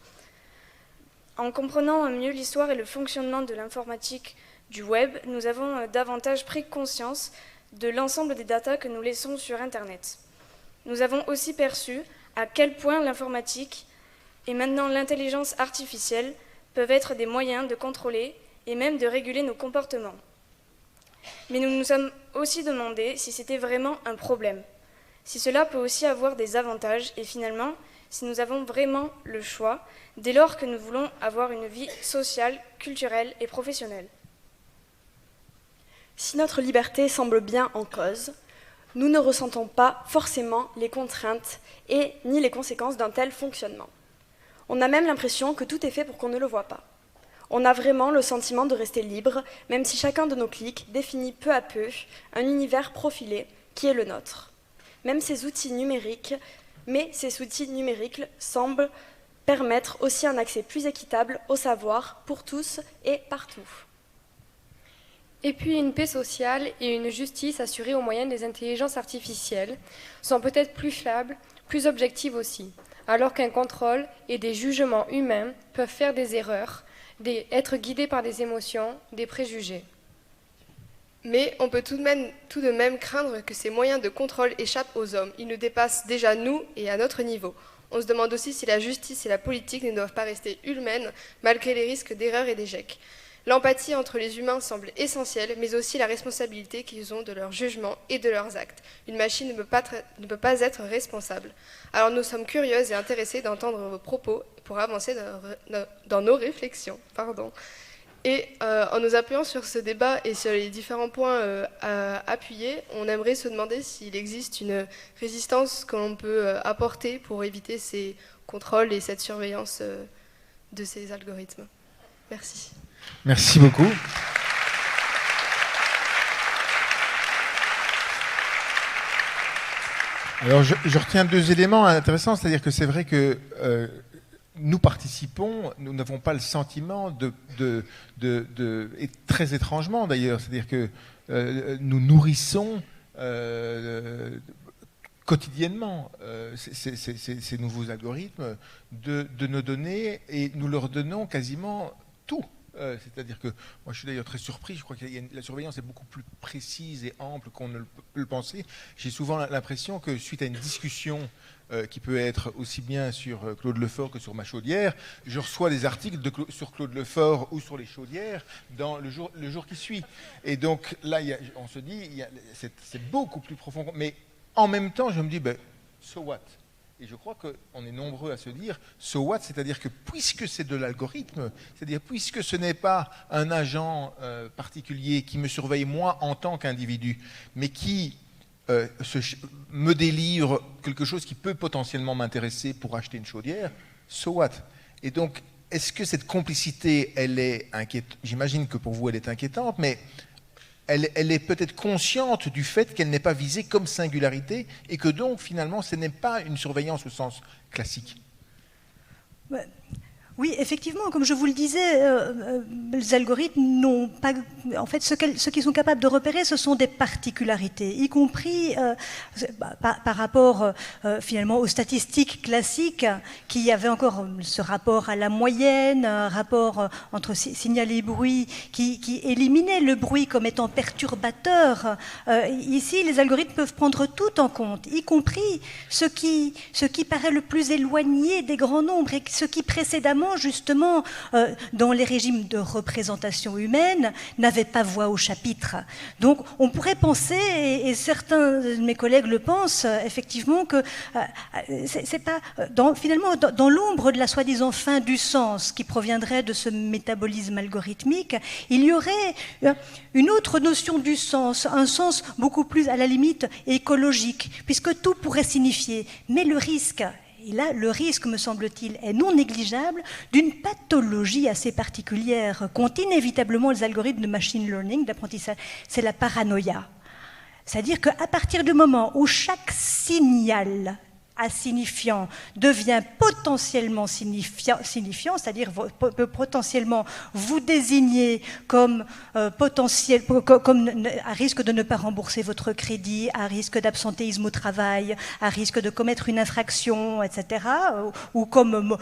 En comprenant mieux l'histoire et le fonctionnement de l'informatique du web, nous avons davantage pris conscience de l'ensemble des datas que nous laissons sur Internet. Nous avons aussi perçu à quel point l'informatique et maintenant l'intelligence artificielle peuvent être des moyens de contrôler et même de réguler nos comportements. Mais nous nous sommes aussi demandé si c'était vraiment un problème, si cela peut aussi avoir des avantages et finalement, si nous avons vraiment le choix, dès lors que nous voulons avoir une vie sociale, culturelle et professionnelle.
Si notre liberté semble bien en cause, nous ne ressentons pas forcément les contraintes et ni les conséquences d'un tel fonctionnement. On a même l'impression que tout est fait pour qu'on ne le voit pas. On a vraiment le sentiment de rester libre, même si chacun de nos clics définit peu à peu un univers profilé qui est le nôtre. Mais ces outils numériques semblent permettre aussi un accès plus équitable au savoir pour tous et partout.
Et puis une paix sociale et une justice assurée au moyen des intelligences artificielles sont peut-être plus fiables, plus objectives aussi, alors qu'un contrôle et des jugements humains peuvent faire des erreurs, être guidés par des émotions, des préjugés.
Mais on peut tout de même craindre que ces moyens de contrôle échappent aux hommes. Ils nous dépassent déjà nous et à notre niveau. On se demande aussi si la justice et la politique ne doivent pas rester humaines malgré les risques d'erreurs et d'échecs. L'empathie entre les humains semble essentielle, mais aussi la responsabilité qu'ils ont de leurs jugements et de leurs actes. Une machine ne peut pas être responsable. Alors nous sommes curieuses et intéressées d'entendre vos propos pour avancer dans nos réflexions. Et en nous appuyant sur ce débat et sur les différents points à appuyer, on aimerait se demander s'il existe une résistance que l'on peut apporter pour éviter ces contrôles et cette surveillance de ces algorithmes. Merci.
Merci beaucoup. Alors, je retiens 2 éléments intéressants, c'est-à-dire que c'est vrai que nous participons, nous n'avons pas le sentiment et très étrangement d'ailleurs, c'est-à-dire que nous nourrissons quotidiennement ces nouveaux algorithmes de nos données et nous leur donnons quasiment tout. C'est-à-dire que, moi je suis d'ailleurs très surpris, je crois que la surveillance est beaucoup plus précise et ample qu'on ne peut le penser. J'ai souvent l'impression que suite à une discussion qui peut être aussi bien sur Claude Lefort que sur ma chaudière, je reçois des articles sur Claude Lefort ou sur les chaudières dans le jour qui suit. Et donc là, on se dit, c'est beaucoup plus profond. Mais en même temps, je me dis, so what ? Et je crois qu'on est nombreux à se dire « so what », c'est-à-dire que puisque c'est de l'algorithme, c'est-à-dire puisque ce n'est pas un agent particulier qui me surveille moi en tant qu'individu, mais qui me délivre quelque chose qui peut potentiellement m'intéresser pour acheter une chaudière, so what ? Et donc, est-ce que cette complicité, elle est inquiétante ? J'imagine que pour vous, elle est inquiétante, mais elle est peut-être consciente du fait qu'elle n'est pas visée comme singularité et que donc, finalement, ce n'est pas une surveillance au sens classique.
Oui, effectivement, comme je vous le disais, les algorithmes n'ont pas... En fait, ce qu'ils sont capables de repérer, ce sont des particularités, y compris par rapport finalement aux statistiques classiques, qui avaient encore ce rapport à la moyenne, un rapport entre signal et bruit, qui éliminait le bruit comme étant perturbateur. Ici, les algorithmes peuvent prendre tout en compte, y compris ce qui paraît le plus éloigné des grands nombres et ce qui précédemment, justement, dans les régimes de représentation humaine, n'avait pas voix au chapitre. Donc, on pourrait penser, et certains de mes collègues le pensent, effectivement, que c'est pas, finalement, dans l'ombre de la soi-disant fin du sens qui proviendrait de ce métabolisme algorithmique, il y aurait une autre notion du sens, un sens beaucoup plus, à la limite, écologique, puisque tout pourrait signifier. Mais le risque... Et là, le risque, me semble-t-il, est non négligeable d'une pathologie assez particulière qu'ont inévitablement les algorithmes de machine learning, d'apprentissage, c'est la paranoïa. C'est-à-dire qu'à partir du moment où chaque signal insignifiant devient potentiellement signifiant, c'est-à-dire peut potentiellement vous désigner comme comme à risque de ne pas rembourser votre crédit, à risque d'absentéisme au travail, à risque de commettre une infraction, etc., ou comme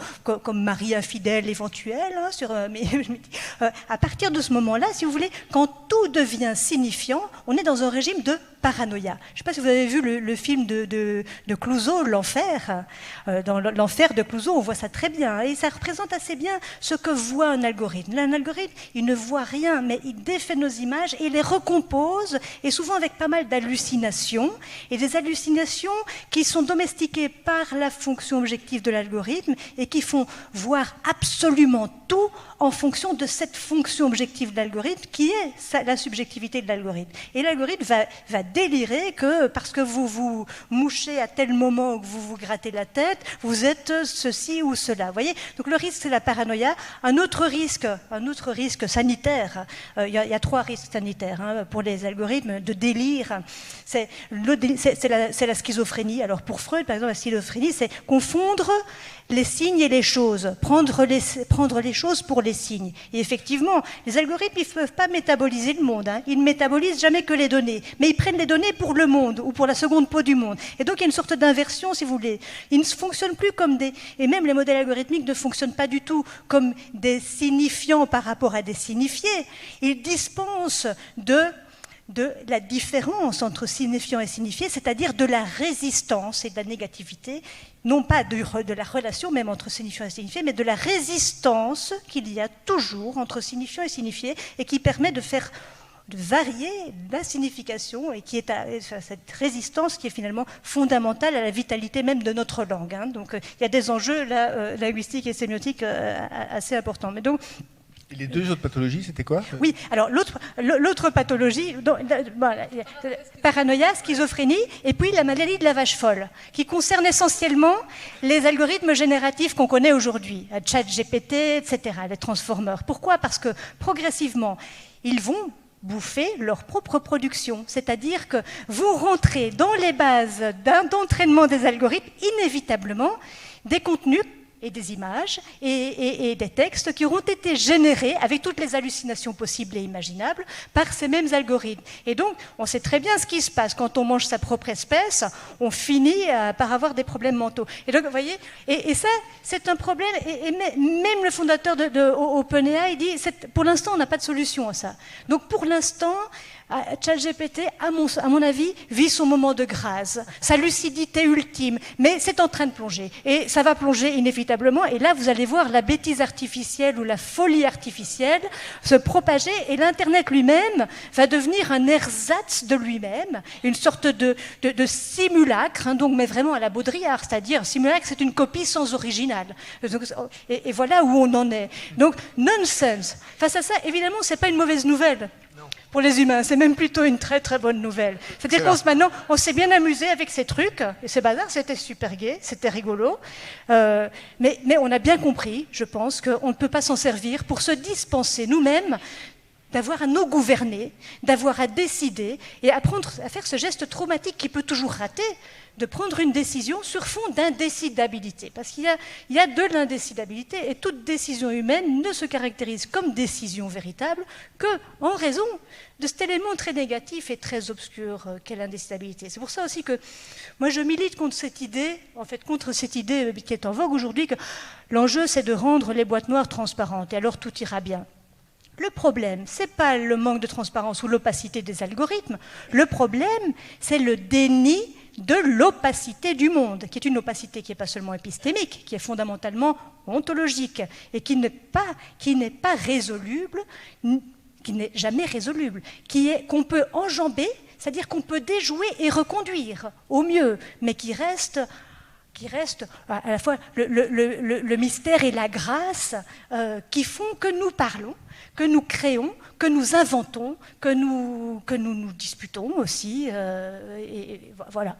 mari infidèle éventuel. À partir de ce moment-là, si vous voulez, quand tout devient signifiant, on est dans un régime de paranoïa. Je ne sais pas si vous avez vu le film de Clouseau, L'Enfer. Dans L'Enfer de Clouseau, on voit ça très bien. Et ça représente assez bien ce que voit un algorithme. Un algorithme, il ne voit rien, mais il défait nos images et les recompose, et souvent avec pas mal d'hallucinations. Et des hallucinations qui sont domestiquées par la fonction objective de l'algorithme et qui font voir absolument tout en fonction de cette fonction objective de l'algorithme qui est la subjectivité de l'algorithme. Et l'algorithme va délirer que parce que vous vous mouchez à tel moment ou que vous vous grattez la tête, vous êtes ceci ou cela. Vous voyez ? Donc le risque, c'est la paranoïa. Un autre risque sanitaire, il y a 3 risques sanitaires pour les algorithmes de délire. C'est la schizophrénie. Alors pour Freud, par exemple, la schizophrénie, c'est confondre les signes et les choses, prendre les choses pour les signes. Et effectivement, les algorithmes, ils ne peuvent pas métaboliser le monde. Ils ne métabolisent jamais que les données. Mais ils prennent les données pour le monde ou pour la seconde peau du monde. Et donc, il y a une sorte d'inversion, si vous voulez. Ils ne fonctionnent plus comme des... Et même les modèles algorithmiques ne fonctionnent pas du tout comme des signifiants par rapport à des signifiés. Ils dispensent de la différence entre signifiant et signifié, c'est-à-dire de la résistance et de la négativité, non pas de la relation même entre signifiant et signifié, mais de la résistance qu'il y a toujours entre signifiant et signifié et qui permet de varier la signification et qui est cette résistance qui est finalement fondamentale à la vitalité même de notre langue. Donc il y a des enjeux linguistiques et sémiotiques assez importants. Mais donc,
et les 2 autres pathologies, c'était quoi ?
Oui, alors l'autre pathologie, paranoïa, schizophrénie, et puis la maladie de la vache folle, qui concerne essentiellement les algorithmes génératifs qu'on connaît aujourd'hui, ChatGPT, etc., les transformers. Pourquoi ? Parce que progressivement, ils vont bouffer leur propre production. C'est-à-dire que vous rentrez dans les bases d'entraînement des algorithmes, inévitablement, des contenus et des images et des textes qui auront été générés avec toutes les hallucinations possibles et imaginables par ces mêmes algorithmes. Et donc, on sait très bien ce qui se passe. Quand on mange sa propre espèce, on finit par avoir des problèmes mentaux. Et donc, vous voyez, et ça, c'est un problème. Et même le fondateur de OpenAI dit, pour l'instant, on n'a pas de solution à ça. Donc, pour l'instant, ChatGPT, à mon avis, vit son moment de grâce, sa lucidité ultime, mais c'est en train de plonger. Et ça va plonger inévitablement, et là, vous allez voir la bêtise artificielle ou la folie artificielle se propager, et l'Internet lui-même va devenir un ersatz de lui-même, une sorte de simulacre, hein, donc, mais vraiment à la Baudrillard, c'est-à-dire, simulacre, c'est une copie sans original. Et voilà où on en est. Donc, nonsense. Face à ça, évidemment, ce n'est pas une mauvaise nouvelle. Pour les humains, c'est même plutôt une très très bonne nouvelle. C'est-à-dire maintenant, on s'est bien amusé avec ces trucs, et ces bazars, c'était super gai, c'était rigolo, mais on a bien compris, je pense, qu'on ne peut pas s'en servir pour se dispenser nous-mêmes d'avoir à nous gouverner, d'avoir à décider, et apprendre à faire ce geste traumatique qui peut toujours rater, de prendre une décision sur fond d'indécidabilité. Parce qu'il y a de l'indécidabilité, et toute décision humaine ne se caractérise comme décision véritable qu'en raison de cet élément très négatif et très obscur qu'est l'indécidabilité. C'est pour ça aussi que moi je milite contre cette idée, qui est en vogue aujourd'hui, que l'enjeu c'est de rendre les boîtes noires transparentes, et alors tout ira bien. Le problème, ce n'est pas le manque de transparence ou l'opacité des algorithmes. Le problème, c'est le déni de l'opacité du monde, qui est une opacité qui n'est pas seulement épistémique, qui est fondamentalement ontologique, et qui n'est pas résoluble, qui n'est jamais résoluble, qu'on peut enjamber, c'est-à-dire qu'on peut déjouer et reconduire au mieux, mais qui reste à la fois le mystère et la grâce qui font que nous parlons, que nous créons, que nous inventons, que nous nous disputons aussi. Et voilà.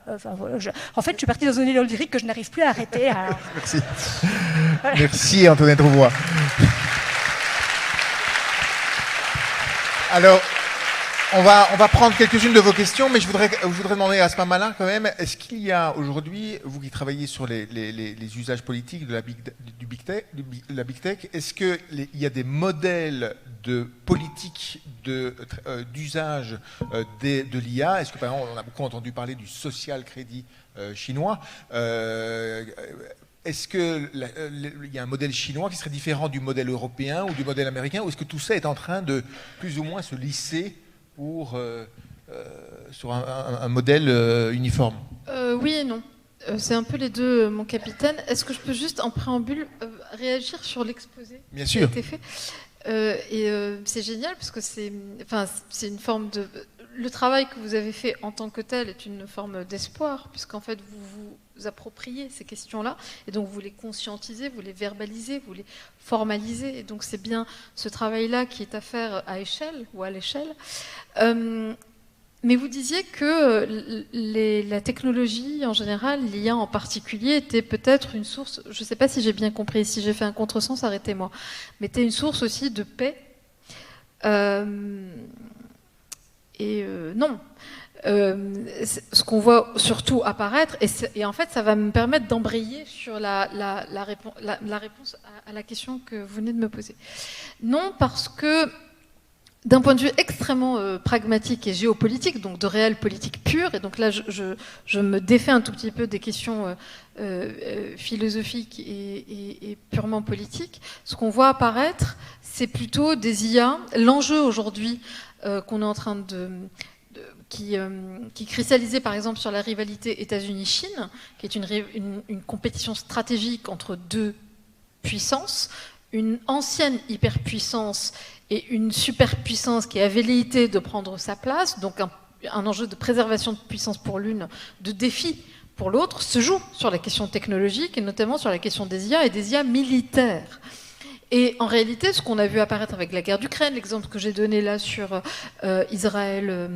En fait, je suis partie dans un élan lyrique que je n'arrive plus à arrêter. Alors...
Merci. Voilà. Merci, Antoinette Rouvois. Alors, on va prendre quelques-unes de vos questions, mais je voudrais demander à Asma Malin quand même, est-ce qu'il y a aujourd'hui, vous qui travaillez sur les usages politiques de la Big Tech, est-ce qu'il y a des modèles de politique d'usage de l'IA? Est-ce que par exemple, on a beaucoup entendu parler du social crédit chinois, est-ce qu'il y a un modèle chinois qui serait différent du modèle européen ou du modèle américain, ou est-ce que tout ça est en train de plus ou moins se lisser sur un modèle uniforme?
Oui et non. C'est un peu les deux, mon capitaine. Est-ce que je peux juste, en préambule, réagir sur l'exposé qui a été fait? C'est génial, parce que c'est une forme de... Le travail que vous avez fait en tant que tel est une forme d'espoir, puisqu'en fait, vous vous appropriez ces questions-là, et donc vous les conscientisez, vous les verbalisez, vous les formalisez, et donc c'est bien ce travail-là qui est à faire à échelle, ou à l'échelle. Mais vous disiez que la technologie en général, l'IA en particulier, était peut-être une source, je ne sais pas si j'ai bien compris, si j'ai fait un contresens, arrêtez-moi, mais était une source aussi de paix. Non. Ce qu'on voit surtout apparaître, et en fait ça va me permettre d'embrayer sur la réponse à la question que vous venez de me poser. Non, parce que d'un point de vue extrêmement pragmatique et géopolitique, donc de réelle politique pure, et donc là je me défais un tout petit peu des questions philosophiques et purement politiques, ce qu'on voit apparaître, c'est plutôt des IA. L'enjeu aujourd'hui qu'on est en train qui cristallisait par exemple sur la rivalité États-Unis-Chine, qui est une compétition stratégique entre deux puissances, une ancienne hyperpuissance et une superpuissance qui a velléité de prendre sa place, donc un enjeu de préservation de puissance pour l'une, de défi pour l'autre, se joue sur la question technologique et notamment sur la question des IA et des IA militaires. Et en réalité, ce qu'on a vu apparaître avec la guerre d'Ukraine, l'exemple que j'ai donné là sur Israël,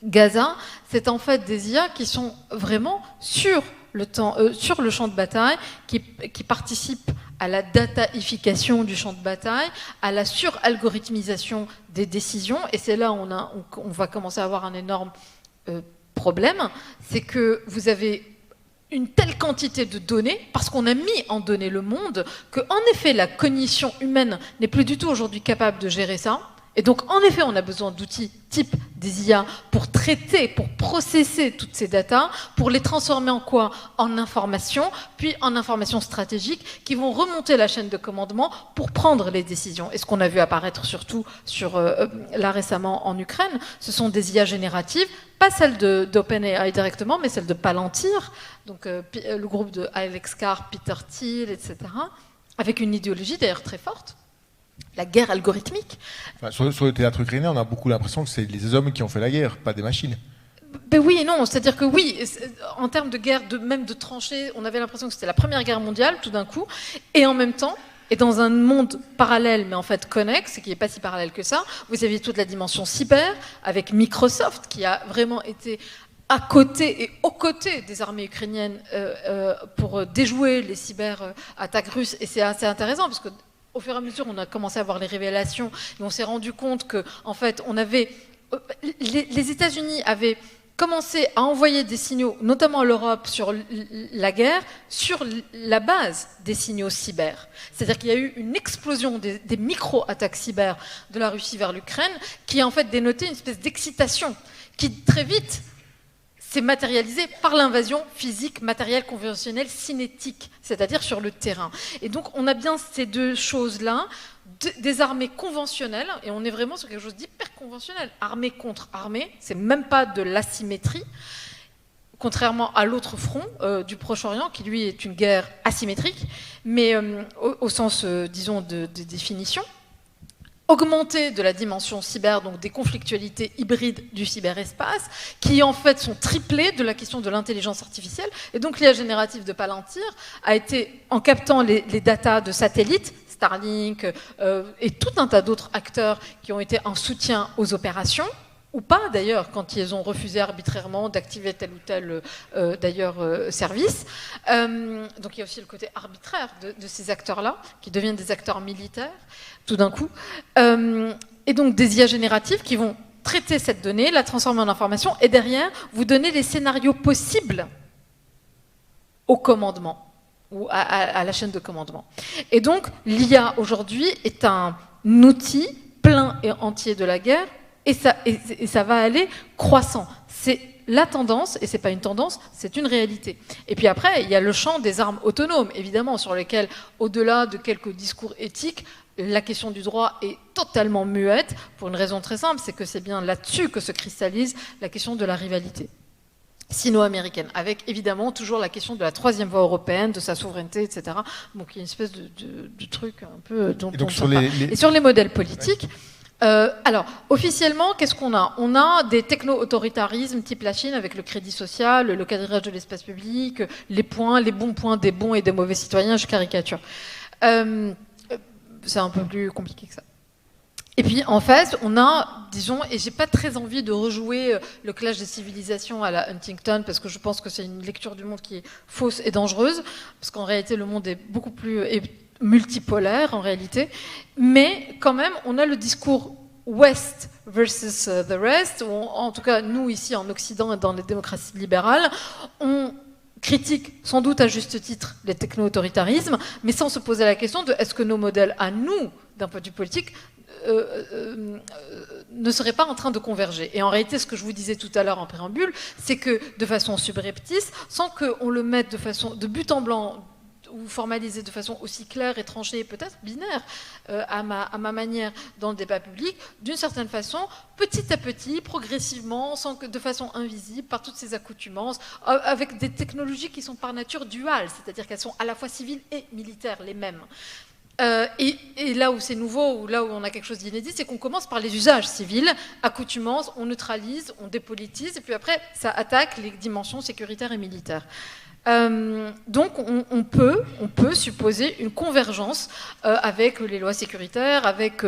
Gaza, c'est en fait des IA qui sont vraiment sur le champ de bataille, qui participent à la dataïfication du champ de bataille, à la suralgorithmisation des décisions. Et c'est là où on va commencer à avoir un énorme problème, c'est que vous avez une telle quantité de données, parce qu'on a mis en données le monde, qu'en effet, la cognition humaine n'est plus du tout aujourd'hui capable de gérer ça. Et donc, en effet, on a besoin d'outils type des IA pour traiter, pour processer toutes ces datas, pour les transformer en quoi? En informations, puis en informations stratégiques qui vont remonter la chaîne de commandement pour prendre les décisions. Et ce qu'on a vu apparaître surtout là récemment en Ukraine, ce sont des IA génératives, pas celles d'OpenAI directement, mais celles de Palantir, donc le groupe de Alex Carr, Peter Thiel, etc., avec une idéologie d'ailleurs très forte. La guerre algorithmique.
Enfin, sur le théâtre ukrainien, on a beaucoup l'impression que c'est les hommes qui ont fait la guerre, pas des machines.
Ben oui et non, c'est-à-dire que oui, en termes de guerre, même de tranchées, on avait l'impression que c'était la Première Guerre mondiale, tout d'un coup, et en même temps, et dans un monde parallèle, mais en fait connexe, qui n'est pas si parallèle que ça, vous aviez toute la dimension cyber, avec Microsoft, qui a vraiment été à côté et aux côtés des armées ukrainiennes pour déjouer les cyber-attaques russes, et c'est assez intéressant, parce que au fur et à mesure, on a commencé à voir les révélations et on s'est rendu compte que, en fait, les États-Unis avaient commencé à envoyer des signaux, notamment à l'Europe, sur la guerre, sur la base des signaux cyber. C'est-à-dire qu'il y a eu une explosion des micro-attaques cyber de la Russie vers l'Ukraine qui a en fait dénoté une espèce d'excitation qui, très vite, s'est matérialisé par l'invasion physique, matérielle, conventionnelle, cinétique, c'est-à-dire sur le terrain. Et donc, on a bien ces deux choses-là, des armées conventionnelles, et on est vraiment sur quelque chose d'hyper conventionnel. Armée contre armée, c'est même pas de l'asymétrie, contrairement à l'autre front du Proche-Orient, qui lui est une guerre asymétrique, mais au sens, disons, de définition. Augmenter de la dimension cyber, donc des conflictualités hybrides du cyberespace, qui en fait sont triplées de la question de l'intelligence artificielle. Et donc l'IA générative de Palantir a été, en captant les datas de satellites, Starlink et tout un tas d'autres acteurs qui ont été en soutien aux opérations, ou pas d'ailleurs, quand ils ont refusé arbitrairement d'activer tel ou tel service. Donc il y a aussi le côté arbitraire de ces acteurs-là, qui deviennent des acteurs militaires, tout d'un coup. Et donc des IA génératives qui vont traiter cette donnée, la transformer en information, et derrière, vous donner les scénarios possibles au commandement, ou à la chaîne de commandement. Et donc, l'IA aujourd'hui est un outil plein et entier de la guerre, et ça va aller croissant. C'est la tendance, et ce n'est pas une tendance, c'est une réalité. Et puis après, il y a le champ des armes autonomes, évidemment, sur lesquelles, au-delà de quelques discours éthiques, la question du droit est totalement muette, pour une raison très simple, c'est que c'est bien là-dessus que se cristallise la question de la rivalité sino-américaine, avec évidemment toujours la question de la troisième voie européenne, de sa souveraineté, etc. Donc il y a une espèce de truc un peu... Et sur les modèles politiques... Ouais. Alors, officiellement, qu'est-ce qu'on a? On a des techno-autoritarismes type la Chine avec le crédit social, le quadrillage de l'espace public, les bons points des bons et des mauvais citoyens, je caricature. C'est un peu plus compliqué que ça. Et puis, en face, on a, disons, et j'ai pas très envie de rejouer le clash des civilisations à la Huntington, parce que je pense que c'est une lecture du monde qui est fausse et dangereuse, parce qu'en réalité, le monde est beaucoup plus... multipolaire en réalité, mais quand même on a le discours West versus the rest, où en tout cas nous ici en Occident et dans les démocraties libérales, on critique sans doute à juste titre les techno-autoritarismes, mais sans se poser la question de est-ce que nos modèles à nous, d'un point de vue politique, ne seraient pas en train de converger. Et en réalité, ce que je vous disais tout à l'heure en préambule, c'est que de façon subreptice, sans qu'on le mette de but en blanc, ou formalisé de façon aussi claire et tranchée, peut-être binaire, à ma manière dans le débat public, d'une certaine façon, petit à petit, progressivement, de façon invisible, par toutes ces accoutumances, avec des technologies qui sont par nature duales, c'est-à-dire qu'elles sont à la fois civiles et militaires, les mêmes. Et là où c'est nouveau, ou là où on a quelque chose d'inédit, c'est qu'on commence par les usages civils, accoutumances, on neutralise, on dépolitise, et puis après, ça attaque les dimensions sécuritaires et militaires. Donc on peut supposer une convergence avec les lois sécuritaires, avec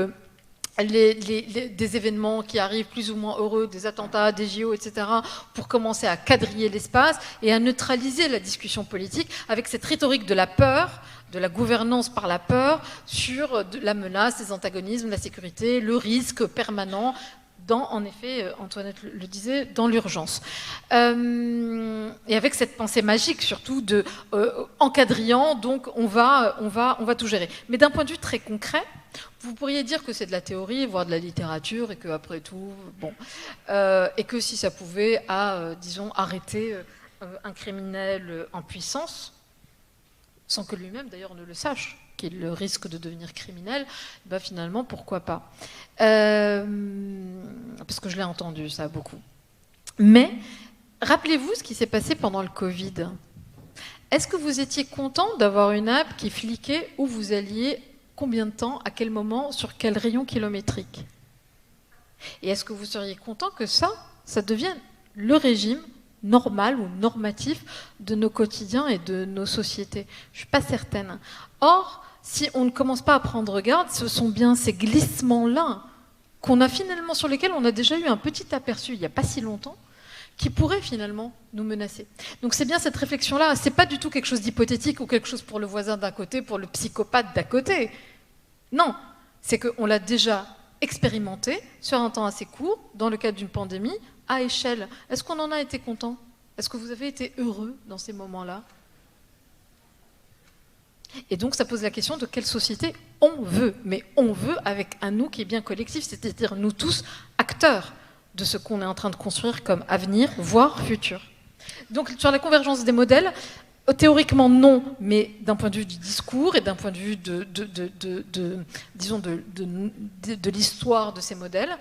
des événements qui arrivent plus ou moins heureux, des attentats, des JO, etc., pour commencer à quadriller l'espace et à neutraliser la discussion politique avec cette rhétorique de la peur, de la gouvernance par la peur, sur la menace, les antagonismes, la sécurité, le risque permanent, en effet, Antoinette le disait, dans l'urgence. Et avec cette pensée magique, surtout, en quadrillant, donc on va tout gérer. Mais d'un point de vue très concret, vous pourriez dire que c'est de la théorie, voire de la littérature, et qu'après tout, et que si ça pouvait, disons, arrêter un criminel en puissance, sans que lui-même, d'ailleurs, ne le sache, qu'il risque de devenir criminel, finalement, pourquoi pas parce que je l'ai entendu, ça, beaucoup. Mais, rappelez-vous ce qui s'est passé pendant le Covid. Est-ce que vous étiez content d'avoir une app qui fliquait où vous alliez, combien de temps, à quel moment, sur quel rayon kilométrique? Et est-ce que vous seriez content que ça devienne le régime normal ou normatif de nos quotidiens et de nos sociétés? Je ne suis pas certaine. Or, si on ne commence pas à prendre garde, ce sont bien ces glissements-là qu'on a finalement, sur lesquels on a déjà eu un petit aperçu il n'y a pas si longtemps, qui pourraient finalement nous menacer. Donc c'est bien cette réflexion-là, c'est pas du tout quelque chose d'hypothétique ou quelque chose pour le voisin d'un côté, pour le psychopathe d'à côté. Non, c'est qu'on l'a déjà expérimenté sur un temps assez court, dans le cadre d'une pandémie, à échelle. Est-ce qu'on en a été content? Est-ce que vous avez été heureux dans ces moments-là? Et donc ça pose la question de quelle société on veut. Mais on veut avec un nous qui est bien collectif, c'est-à-dire nous tous acteurs de ce qu'on est en train de construire comme avenir, voire futur. Donc sur la convergence des modèles, théoriquement non, mais d'un point de vue du discours et d'un point de vue disons de l'histoire de ces modèles,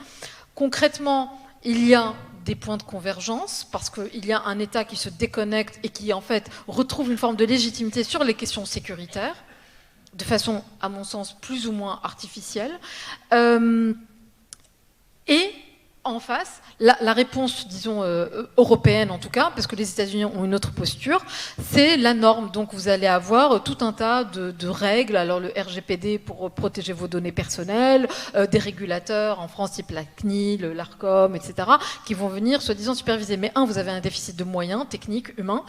concrètement, il y a des points de convergence, parce qu'il y a un État qui se déconnecte et qui, en fait, retrouve une forme de légitimité sur les questions sécuritaires, de façon, à mon sens, plus ou moins artificielle. Et en face, la réponse, disons, européenne en tout cas, parce que les États-Unis ont une autre posture, c'est la norme. Donc vous allez avoir tout un tas de règles, alors le RGPD pour protéger vos données personnelles, des régulateurs, en France type la CNIL, l'ARCOM, etc., qui vont venir soi-disant superviser. Mais un, vous avez un déficit de moyens techniques, humains,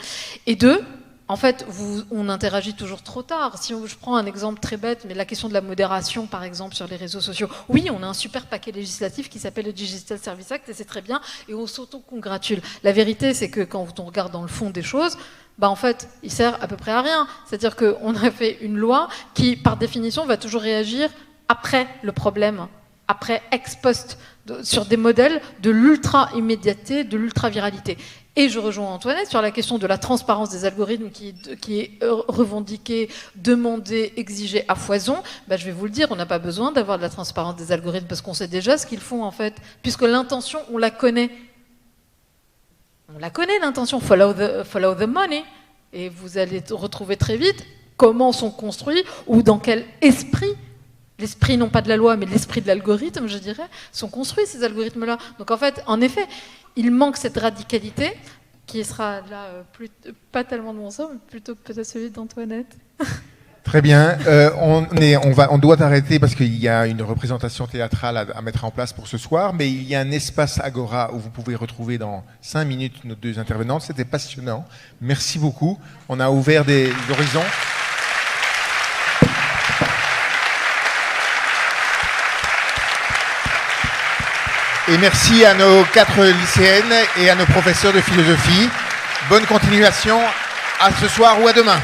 et deux, en fait, on interagit toujours trop tard. Si je prends un exemple très bête, mais la question de la modération, par exemple, sur les réseaux sociaux. Oui, on a un super paquet législatif qui s'appelle le Digital Services Act, et c'est très bien, et on s'auto-congratule. La vérité, c'est que quand on regarde dans le fond des choses, en fait, il sert à peu près à rien. C'est-à-dire qu'on a fait une loi qui, par définition, va toujours réagir après le problème, après ex post, sur des modèles de l'ultra-immédiateté, de l'ultra-viralité. Et je rejoins Antoinette sur la question de la transparence des algorithmes qui est revendiquée, demandée, exigée à foison. Je vais vous le dire, on n'a pas besoin d'avoir de la transparence des algorithmes parce qu'on sait déjà ce qu'ils font en fait, puisque l'intention, on la connaît. On la connaît l'intention, follow the money. Et vous allez retrouver très vite comment sont construits ou dans quel esprit, l'esprit non pas de la loi mais l'esprit de l'algorithme, je dirais, sont construits ces algorithmes-là. Donc en fait, en effet, il manque cette radicalité qui sera là, pas tellement de mon sens, mais plutôt peut-être celui d'Antoinette.
Très bien. On doit arrêter parce qu'il y a une représentation théâtrale à mettre en place pour ce soir, mais il y a un espace Agora où vous pouvez retrouver dans 5 minutes nos deux intervenantes. C'était passionnant. Merci beaucoup. On a ouvert des horizons. Et merci à nos 4 lycéennes et à nos professeurs de philosophie. Bonne continuation à ce soir ou à demain.